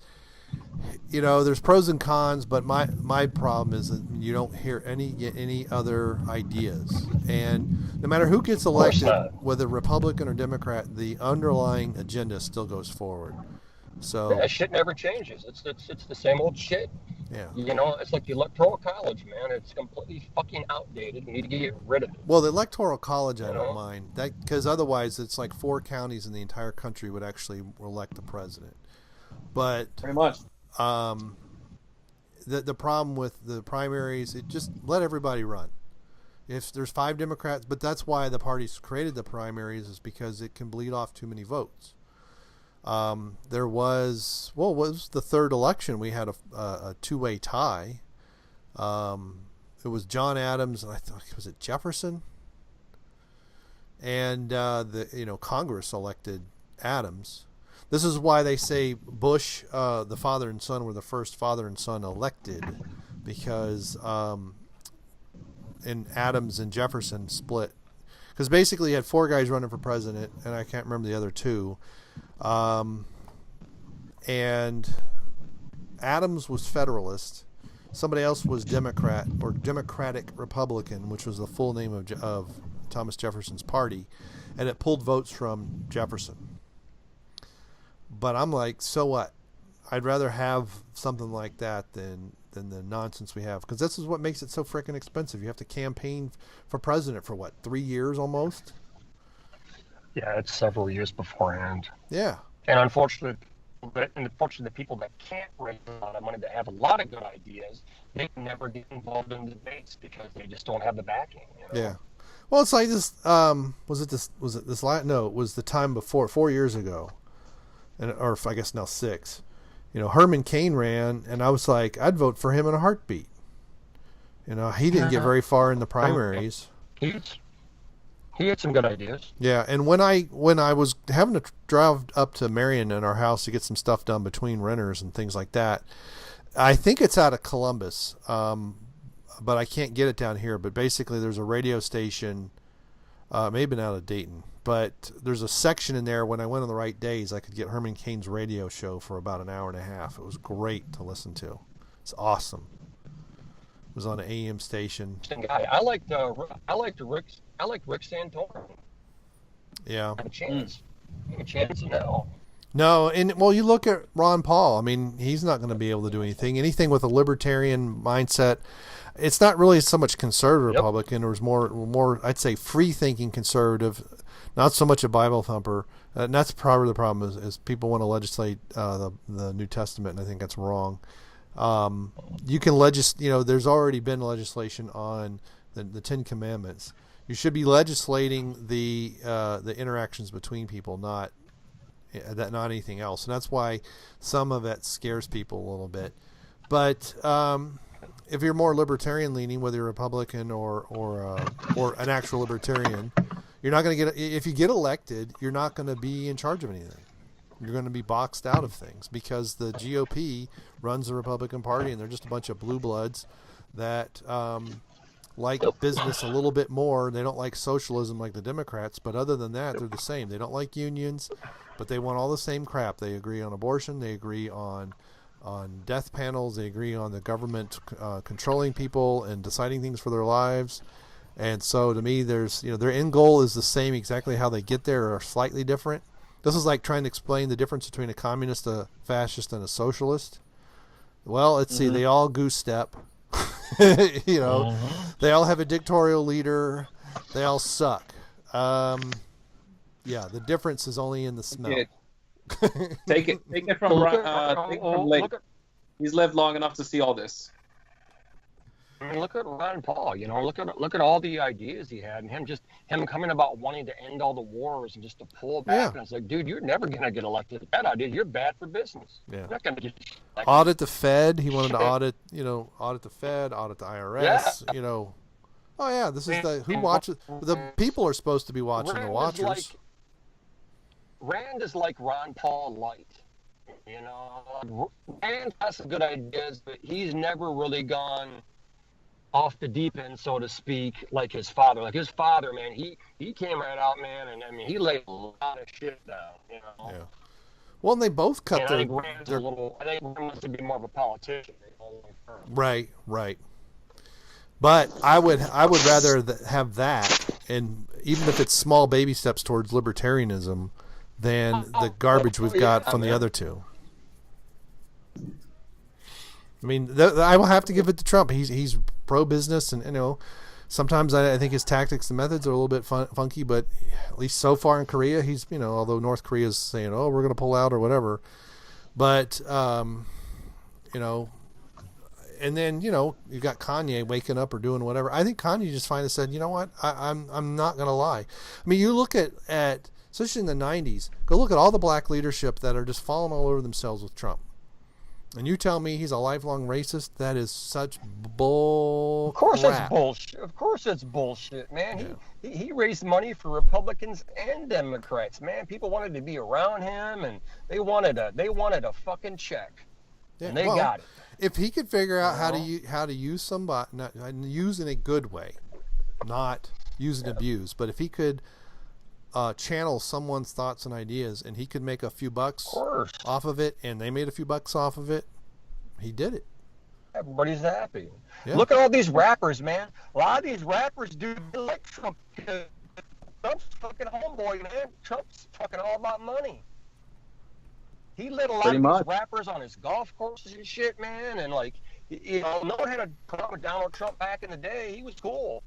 Speaker 3: there's pros and cons, but my problem is that you don't hear any other ideas. And no matter who gets elected, whether Republican or Democrat, the underlying agenda still goes forward. So
Speaker 2: that shit never changes. It's the same old shit.
Speaker 3: Yeah.
Speaker 2: It's like the Electoral College, man. It's completely fucking outdated. We need to get rid of it.
Speaker 3: Well, the Electoral College, I don't mind that, because otherwise it's like 4 counties in the entire country would actually elect the president. But
Speaker 1: pretty much.
Speaker 3: The problem with the primaries, it just let everybody run. If there's 5 Democrats, but that's why the parties created the primaries, is because it can bleed off too many votes. There was, what was the third election? We had a 2-way tie. It was John Adams, and I thought, was it Jefferson? and Congress elected Adams. This is why they say Bush, the father and son, were the first father and son elected, because and Adams and Jefferson split. Because basically you had 4 guys running for president, and I can't remember the other 2. And Adams was Federalist. Somebody else was Democrat, or Democratic Republican, which was the full name of Thomas Jefferson's party. And it pulled votes from Jefferson. But I'm like, so what? I'd rather have something like that than the nonsense we have, because this is what makes it so freaking expensive. You have to campaign for president for what, 3 years almost?
Speaker 2: Yeah, it's several years beforehand.
Speaker 3: Yeah.
Speaker 2: And unfortunately, the people that can't raise a lot of money, that have a lot of good ideas, they can never get involved in debates because they just don't have the backing.
Speaker 3: Yeah. Well, it's like this. Was it this last? No, it was the time before, 4 years ago, or I guess now 6. Herman Cain ran, and I was like, I'd vote for him in a heartbeat. He didn't get very far in the primaries.
Speaker 2: He had some good ideas.
Speaker 3: Yeah, and when I was having to drive up to Marion in our house to get some stuff done between renters and things like that, I think it's out of Columbus, but I can't get it down here. But basically, there's a radio station, maybe out of Dayton, but there's a section in there. When I went on the right days, I could get Herman Cain's radio show for about an hour and a half. It was great to listen to. It's awesome. It was on an AM station.
Speaker 2: I liked Rick Santorum.
Speaker 3: Yeah.
Speaker 2: A chance now.
Speaker 3: No, and well, you look at Ron Paul. I mean, he's not going to be able to do anything with a libertarian mindset. It's not really so much conservative Republican. It was more, I'd say, free-thinking conservative, not so much a Bible thumper. And that's probably the problem is people want to legislate the New Testament, and I think that's wrong. You can there's already been legislation on the 10 Commandments. You should be legislating the interactions between people, not anything else. And that's why some of it scares people a little bit. But if you're more libertarian leaning, whether you're Republican or an actual libertarian, you're not going to if you get elected, you're not going to be in charge of anything. You're going to be boxed out of things because the GOP runs the Republican Party, and they're just a bunch of blue bloods that like business a little bit more. They don't like socialism like the Democrats, but other than that, they're the same. They don't like unions, but they want all the same crap. They agree on abortion. They agree on death panels. They agree on the government controlling people and deciding things for their lives. And so to me, there's their end goal is the same. Exactly how they get there are slightly different. This is like trying to explain the difference between a communist, a fascist, and a socialist. Well, let's see. They all goose step. They all have a dictatorial leader. They all suck. The difference is only in the smell.
Speaker 1: Take it from Lake. He's lived long enough to see all this.
Speaker 2: I mean, look at Ron Paul. Look at all the ideas he had, and him coming about wanting to end all the wars and just to pull back. Yeah. And it's like, dude, you're never gonna get elected. That idea, you're bad for business. Yeah. You're not gonna get elected.
Speaker 3: Audit the Fed. He wanted to audit the Fed, audit the IRS. Yeah. Oh yeah, this is who watches. The people are supposed to be watching the watchers.
Speaker 2: Rand is like Ron Paul light. Rand has some good ideas, but he's never really gone off the deep end, so to speak, like his father. Like his father, man, he came right out, man, and I mean, he laid a lot of shit down,
Speaker 3: Yeah. Well, and they both cut
Speaker 2: I think Rand wants to be more of a politician.
Speaker 3: Right. But I would rather have that, and even if it's small baby steps towards libertarianism, than the garbage we've got from the other two. I mean, I will have to give it to Trump. He's pro-business, and sometimes I think his tactics and methods are a little bit funky, but at least so far in Korea, he's although North Korea is saying, oh, we're going to pull out or whatever, but and then you got Kanye waking up or doing whatever. I think Kanye just finally said, you know what, I'm not going to lie. I mean, you look at especially in the 90s, go look at all the black leadership that are just falling all over themselves with Trump. And you tell me he's a lifelong racist? That is such bull.
Speaker 2: Of course
Speaker 3: crap.
Speaker 2: it's bullshit. Of course it's bullshit, man.
Speaker 3: Yeah.
Speaker 2: He raised money for Republicans and Democrats, man. People wanted to be around him, and they wanted a fucking check, and they got it.
Speaker 3: If he could figure out how to use somebody, not use in a good way, not use and abuse, but if he could channel someone's thoughts and ideas, and he could make a few bucks off of it, and they made a few bucks off of it, he did it.
Speaker 2: Everybody's happy.
Speaker 3: Yeah.
Speaker 2: Look at all these rappers, man. A lot of these rappers do like Trump because Trump's fucking homeboy, man. Trump's fucking all about money. He let a lot of these rappers on his golf courses and shit, man. And like, you know, no one had a problem with Donald Trump back in the day. He was cool.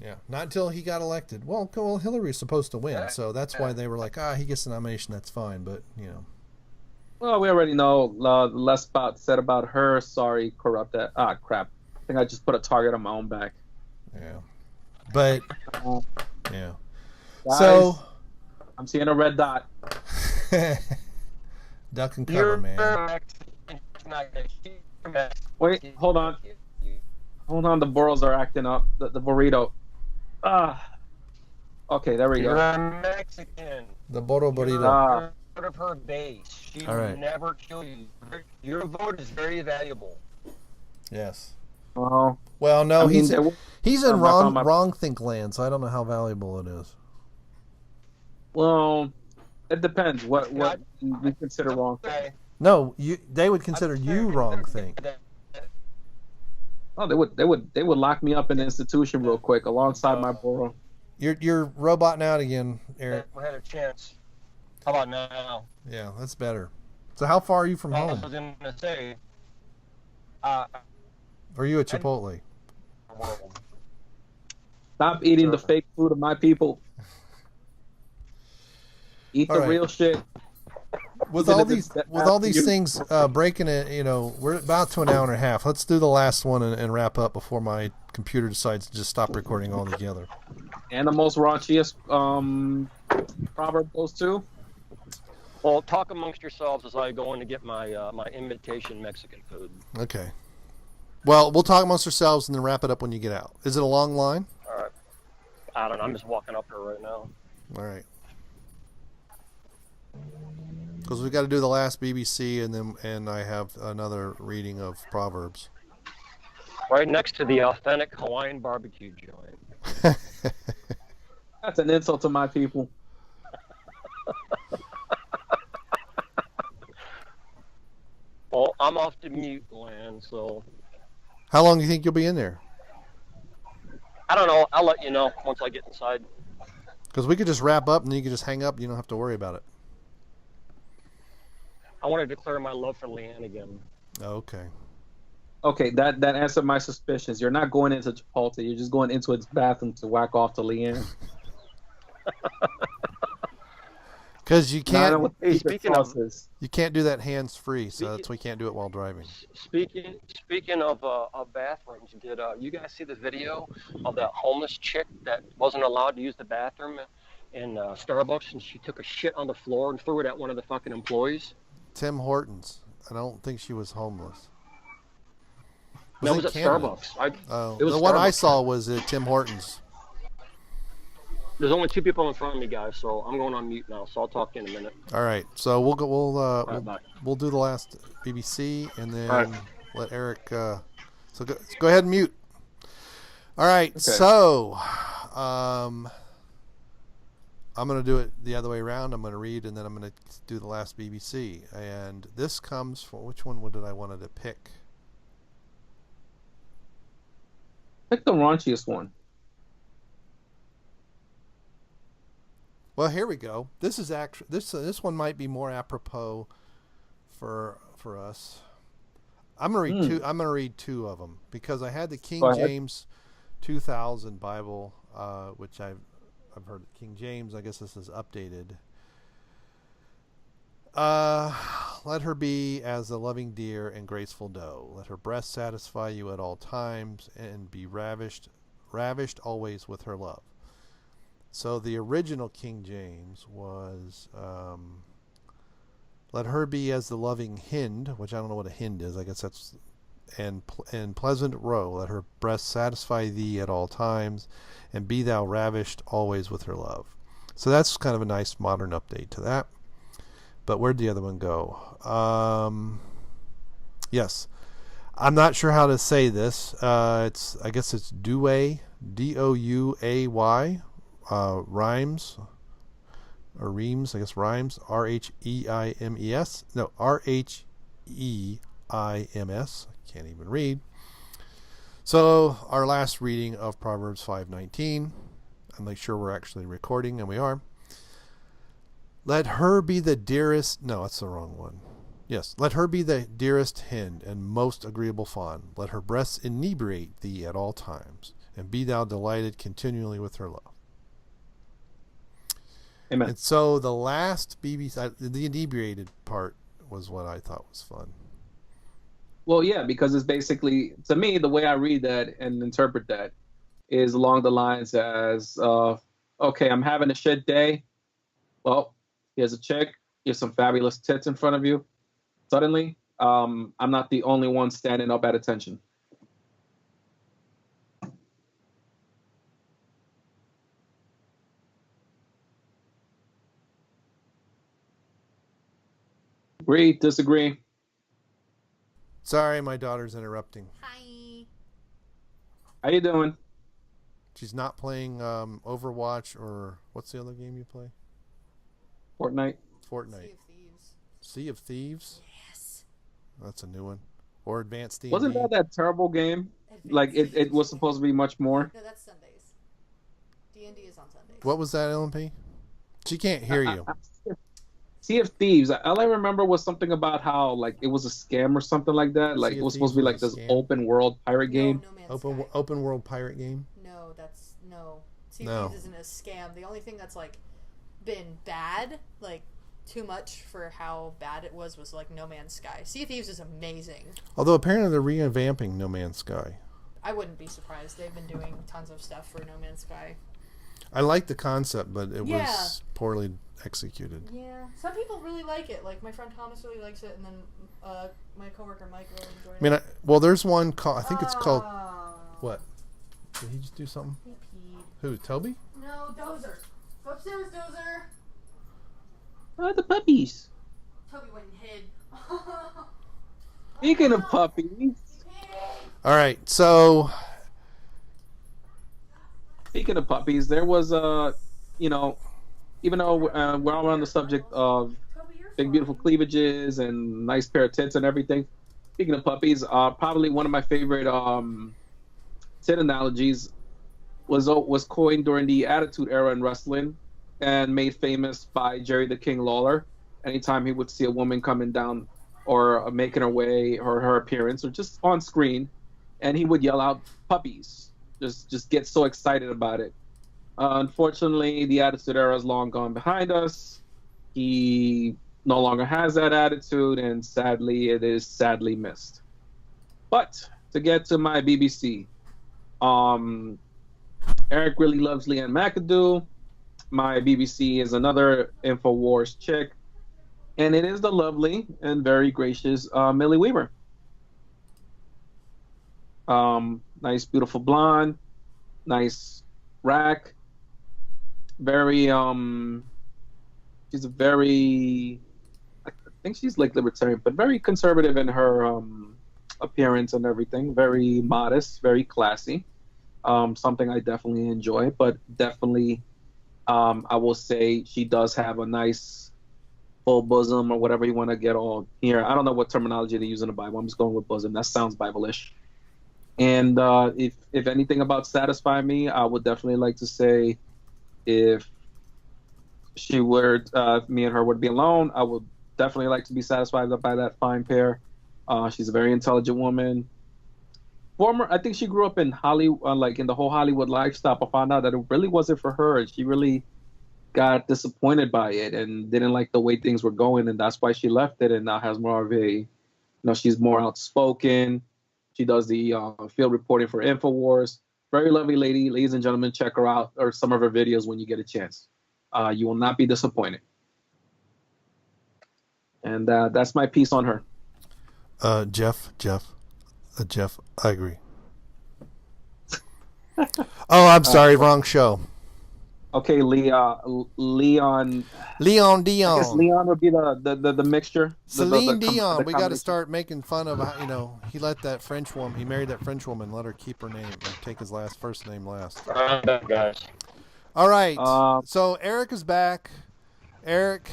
Speaker 3: Yeah, not until he got elected. Well, Hillary's supposed to win, so that's why they were like, he gets the nomination, that's fine. But, you know.
Speaker 1: Well, we already know less said about her. Sorry, corrupt that. Crap. I think I just put a target on my own back.
Speaker 3: Yeah. But, yeah.
Speaker 1: Guys,
Speaker 3: so.
Speaker 1: I'm seeing a red dot.
Speaker 3: Duck and cover, man.
Speaker 1: Wait, hold on. Hold on, the burros are acting up. The burrito. Okay, there we go.
Speaker 2: You're a Mexican.
Speaker 3: The burrito.
Speaker 2: You're part of her base. She
Speaker 3: will
Speaker 2: never kill you. Your vote is very valuable.
Speaker 3: Yes.
Speaker 1: Well,
Speaker 3: no, he's in wrong think land, so I don't know how valuable it is.
Speaker 1: Well, it depends. What we consider wrong.
Speaker 3: No, they would consider you wrong think.
Speaker 1: Oh, they would lock me up in the institution real quick alongside my burro.
Speaker 3: You're roboting out again, Eric.
Speaker 2: We had a chance. How about now?
Speaker 3: Yeah, that's better. So how far are you from home?
Speaker 2: I was going to say.
Speaker 3: Are you at Chipotle?
Speaker 1: Stop eating the fake food of my people. Eat the real shit.
Speaker 3: With all these things breaking it, you know, we're about to an hour and a half. Let's do the last one and wrap up before my computer decides to just stop recording altogether.
Speaker 1: And the most raunchiest proverb goes to.
Speaker 2: Well, talk amongst yourselves as I go in to get my my imitation Mexican food.
Speaker 3: Okay. Well, we'll talk amongst ourselves and then wrap it up when you get out. Is it a long line?
Speaker 2: All right. I don't know. I'm just walking up here right now.
Speaker 3: All right. Because we've got to do the last BBC, and I have another reading of Proverbs.
Speaker 2: Right next to the authentic Hawaiian barbecue joint.
Speaker 1: That's an insult to my people.
Speaker 2: Well, I'm off to mute land, so.
Speaker 3: How long do you think you'll be in there?
Speaker 2: I don't know. I'll let you know once I get inside.
Speaker 3: Because we could just wrap up and then you could just hang up and you don't have to worry about it.
Speaker 2: I want to declare my love for Leanne again.
Speaker 3: Okay.
Speaker 1: Okay, that answered my suspicions. You're not going into Chipotle. You're just going into its bathroom to whack off to Leanne.
Speaker 3: Because you can't.
Speaker 1: You
Speaker 3: can't do that hands free, so that's why you can't do it while driving.
Speaker 2: Speaking of bathrooms, did you guys see the video of that homeless chick that wasn't allowed to use the bathroom in Starbucks, and she took a shit on the floor and threw it at one of the fucking employees?
Speaker 3: Tim Hortons. I don't think she was homeless.
Speaker 2: That was at Starbucks.
Speaker 3: The one I saw was at Tim Hortons.
Speaker 2: There's only two people in front of me, guys, so I'm going on mute now. So I'll talk to you in a minute.
Speaker 3: All right. So we'll go.
Speaker 2: Right,
Speaker 3: we'll do the last BBC and then let Eric. So go ahead and mute. All right. Okay. So, I'm going to do it the other way around. I'm going to read and then I'm going to do the last BBC. And this comes from which one did I wanted to pick?
Speaker 1: Pick the raunchiest one.
Speaker 3: Well, here we go. This is actually this one might be more apropos for us. I'm gonna read two. I'm gonna read two of them because I had the King James 2000 Bible, which I've heard King James. I guess this is updated. Let her be as a loving deer and graceful doe. Let her breast satisfy you at all times, and be ravished always with her love. So the original King James was Let her be as the loving hind, which I don't know what a hind is. I guess that's and pleasant roe. Let her breast satisfy thee at all times, and be thou ravished always with her love. So that's kind of a nice modern update to that. But where'd the other one go? Yes, I'm not sure how to say this. I guess it's Douay, Douay, rhymes. Or Reams, I guess rhymes, R-H-E-I-M-E-S. No, R-H-E-I-M-S. I can't even read. So, our last reading of Proverbs 5:19. I'll make sure we're actually recording, and we are. Let her be the dearest... No, that's the wrong one. Yes. Let her be the dearest hind and most agreeable fawn. Let her breasts inebriate thee at all times, and be thou delighted continually with her love.
Speaker 1: Amen.
Speaker 3: And so the last BBC, the inebriated part was what I thought was fun.
Speaker 1: Well, yeah, because it's basically, to me, the way I read that and interpret that is along the lines as, okay, I'm having a shit day. Well, here's a chick. Here's some fabulous tits in front of you. Suddenly, I'm not the only one standing up at attention. Agree, disagree?
Speaker 3: Sorry, my daughter's interrupting.
Speaker 5: Hi.
Speaker 1: How you doing?
Speaker 3: She's not playing Overwatch or what's the other game you play?
Speaker 1: Fortnite.
Speaker 3: Fortnite. Sea of Thieves?
Speaker 5: Yes.
Speaker 3: That's a new one. Or Advanced D&D.
Speaker 1: Wasn't that terrible game? Like, it was supposed to be much more.
Speaker 5: No, that's Sundays. D&D is on Sundays.
Speaker 3: What was that, LMP? She can't hear you.
Speaker 1: Sea of Thieves. All I remember was something about how like it was a scam or something like that. Like it was supposed to be like this open world pirate game.
Speaker 5: No Man's Sky.
Speaker 3: Open world pirate game.
Speaker 5: No, that's no. Sea of Thieves isn't a scam. The only thing that's like been bad, like too much for how bad it was like No Man's Sky. Sea of Thieves is amazing.
Speaker 3: Although apparently they're revamping No Man's Sky.
Speaker 5: I wouldn't be surprised. They've been doing tons of stuff for No Man's Sky.
Speaker 3: I like the concept, but it was poorly executed.
Speaker 5: Yeah, some people really like it. Like my friend Thomas really likes it, and then my coworker Mike really enjoyed it.
Speaker 3: I mean, well, there's one called. I think it's called. What? Did he just do something?
Speaker 5: He peed.
Speaker 3: Who? Toby?
Speaker 5: No, Dozer. Go upstairs, Dozer.
Speaker 1: Oh, the puppies.
Speaker 5: Toby went and hid.
Speaker 1: Speaking of puppies.
Speaker 3: All right, so.
Speaker 1: Speaking of puppies, there was even though we're all on the subject of big beautiful cleavages and nice pair of tits and everything. Speaking of puppies, probably one of my favorite tit analogies was coined during the Attitude Era in wrestling and made famous by Jerry the King Lawler. Anytime he would see a woman coming down or making her way or her appearance or just on screen, and he would yell out puppies. Just get so excited about it. Unfortunately, the Attitude Era is long gone behind us. He no longer has that attitude, and sadly, it is sadly missed. But to get to my BBC, Erik really loves Ann McAdoo. My BBC is another InfoWars chick, and it is the lovely and very gracious Millie Weaver. Nice, beautiful blonde, nice rack. Very, she's a very, I think she's like libertarian, but very conservative in her appearance and everything. Very modest, very classy. Something I definitely enjoy, but definitely, I will say she does have a nice full bosom or whatever you want to get on here. I don't know what terminology they use in the Bible. I'm just going with bosom. That sounds Bible-ish. And if anything about satisfy me, I would definitely like to say if she were, me and her would be alone, I would definitely like to be satisfied by that fine pair. She's a very intelligent woman. I think she grew up in Hollywood, like in the whole Hollywood lifestyle. I found out that it really wasn't for her. She really got disappointed by it and didn't like the way things were going. And that's why she left it and now has more of a, she's more outspoken. She does the field reporting for InfoWars. Very lovely lady. Ladies and gentlemen, check her out or some of her videos when you get a chance. You will not be disappointed. And that's my piece on her.
Speaker 3: Jeff, I agree. Oh, I'm sorry, wrong show.
Speaker 1: Okay, Leon.
Speaker 3: Leon Dion.
Speaker 1: I guess Leon would be the mixture.
Speaker 3: Celine Dion. We got to start making fun of how, he let that French woman. He married that French woman. Let her keep her name and take his first name last.
Speaker 2: Guys.
Speaker 3: All right. So Erik is back. Erik,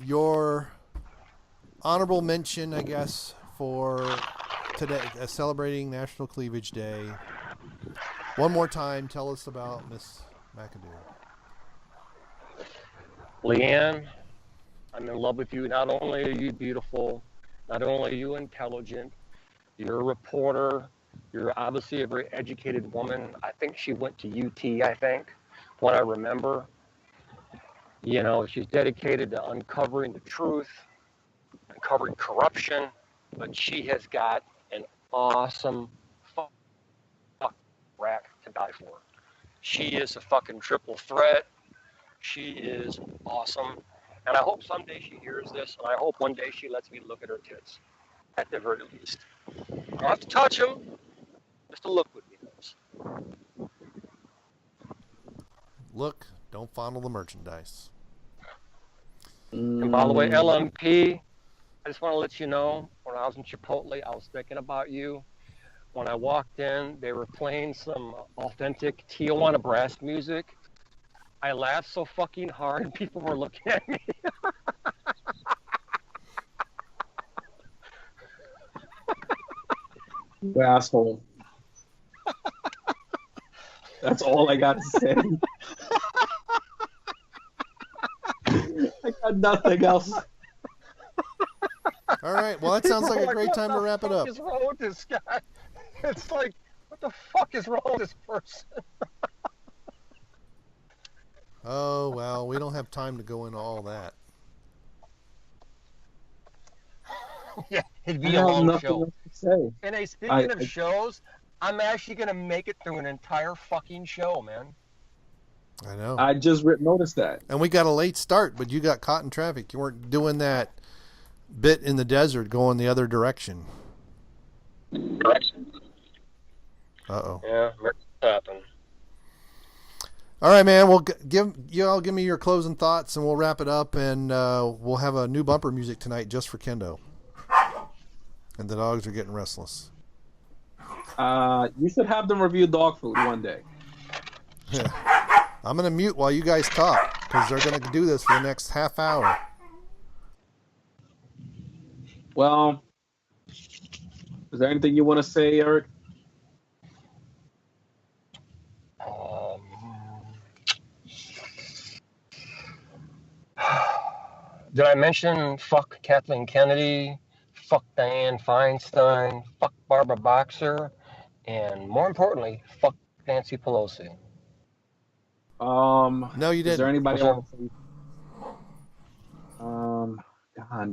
Speaker 3: your honorable mention, I guess, for today, celebrating National Cleavage Day. One more time, tell us about Miss McAdoo.
Speaker 2: Leanne, I'm in love with you. Not only are you beautiful, not only are you intelligent, you're a reporter, you're obviously a very educated woman. I think she went to UT, when I remember. She's dedicated to uncovering the truth, uncovering corruption, but she has got an awesome rack to die for. She is a fucking triple threat. She is awesome. And I hope someday she hears this, and I hope one day she lets me look at her tits, at the very least. I don't have to touch them, just to look would be nice.
Speaker 3: Look, don't fondle the merchandise.
Speaker 2: And by the way, LMP, I just want to let you know, when I was in Chipotle, I was thinking about you. When I walked in, they were playing some authentic Tijuana brass music. I laughed so fucking hard, people were looking at me.
Speaker 1: You asshole. That's all I got to say. I got nothing else.
Speaker 3: All right. Well, that sounds like a great time to wrap it up.
Speaker 2: What is wrong with this guy? It's like, what the fuck is wrong with this person?
Speaker 3: Oh, well, we don't have time to go into all that.
Speaker 2: Yeah, it'd be a long show.
Speaker 1: Else to say.
Speaker 2: And hey, speaking of shows, I'm actually going to make it through an entire fucking show, man.
Speaker 3: I know.
Speaker 1: I just noticed that.
Speaker 3: And we got a late start, but you got caught in traffic. You weren't doing that bit in the desert going the other direction. Uh-oh.
Speaker 2: Yeah, it happened.
Speaker 3: All right, man. Well, give me your closing thoughts, and we'll wrap it up, and we'll have a new bumper music tonight just for Kendo. And the dogs are getting restless.
Speaker 1: You should have them review dog food one day.
Speaker 3: Yeah. I'm going to mute while you guys talk, because they're going to do this for the next half hour.
Speaker 1: Well, is there anything you want to say, Erik?
Speaker 2: Did I mention fuck Kathleen Kennedy, fuck Dianne Feinstein, fuck Barbara Boxer, and more importantly, fuck Nancy Pelosi?
Speaker 3: No, you didn't.
Speaker 1: Is there anybody else? God,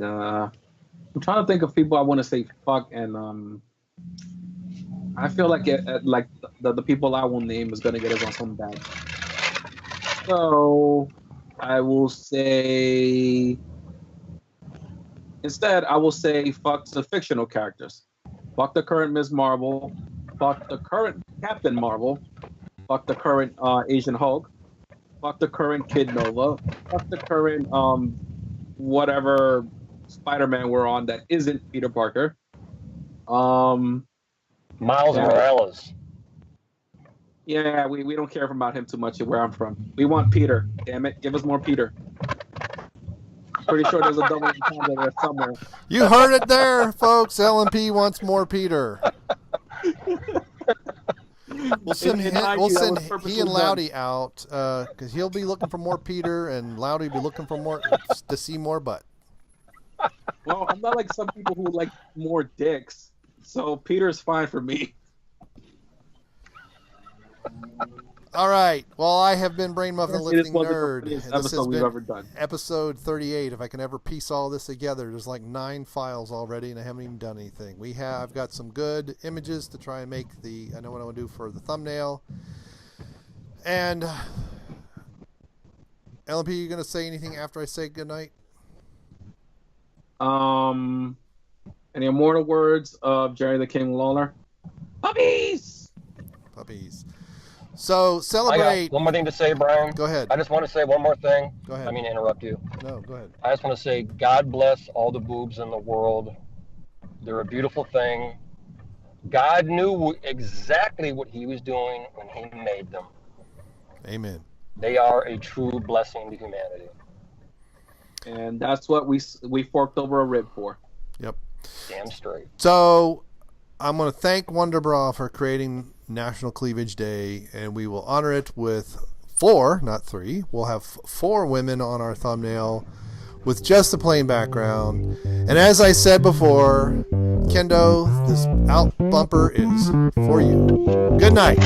Speaker 1: I'm trying to think of people I want to say fuck, and I feel like the people I will name is gonna get us on something bad. So I will say instead, I will say fuck the fictional characters. Fuck the current Ms. Marvel. Fuck the current Captain Marvel. Fuck the current Asian Hulk. Fuck the current Kid Nova. Fuck the current whatever Spider-Man we're on that isn't Peter Parker.
Speaker 2: Miles Morales.
Speaker 1: Yeah, we don't care about him too much where I'm from. We want Peter. Damn it, give us more Peter. Pretty sure there's a double entendre there somewhere.
Speaker 3: You heard it there, folks. LMP wants more Peter. We'll send he and Loudy out because he'll be looking for more Peter, and Loudy will be looking for more to see more butt.
Speaker 1: Well, I'm not like some people who like more dicks, so Peter's fine for me.
Speaker 3: All right. Well, I have been Brainmuffin Lifting Nerd.
Speaker 1: This episode we've ever done.
Speaker 3: Episode 38. If I can ever piece all this together, there's like 9 files already, and I haven't even done anything. I've got some good images to try and make I know what I want to do for the thumbnail. And LMP, you going to say anything after I say goodnight?
Speaker 1: In the immortal words of Jerry the King Lawler, puppies!
Speaker 3: Puppies. So
Speaker 2: I
Speaker 3: celebrate.
Speaker 2: got one more thing to say, Brian.
Speaker 3: Go ahead.
Speaker 2: I just want to say one more thing.
Speaker 3: Go ahead.
Speaker 2: I mean, interrupt you.
Speaker 3: No, go ahead.
Speaker 2: I just want to say, God bless all the boobs in the world. They're a beautiful thing. God knew exactly what he was doing when he made them.
Speaker 3: Amen.
Speaker 2: They are a true blessing to humanity.
Speaker 1: And that's what we forked over a rib for.
Speaker 3: Yep.
Speaker 2: Damn straight.
Speaker 3: So I'm going to thank Wonderbra for creating National Cleavage Day, and we will honor it with 4, not 3. We'll have 4 women on our thumbnail with just a plain background. And as I said before, Kendo, this out bumper is for you. Good night.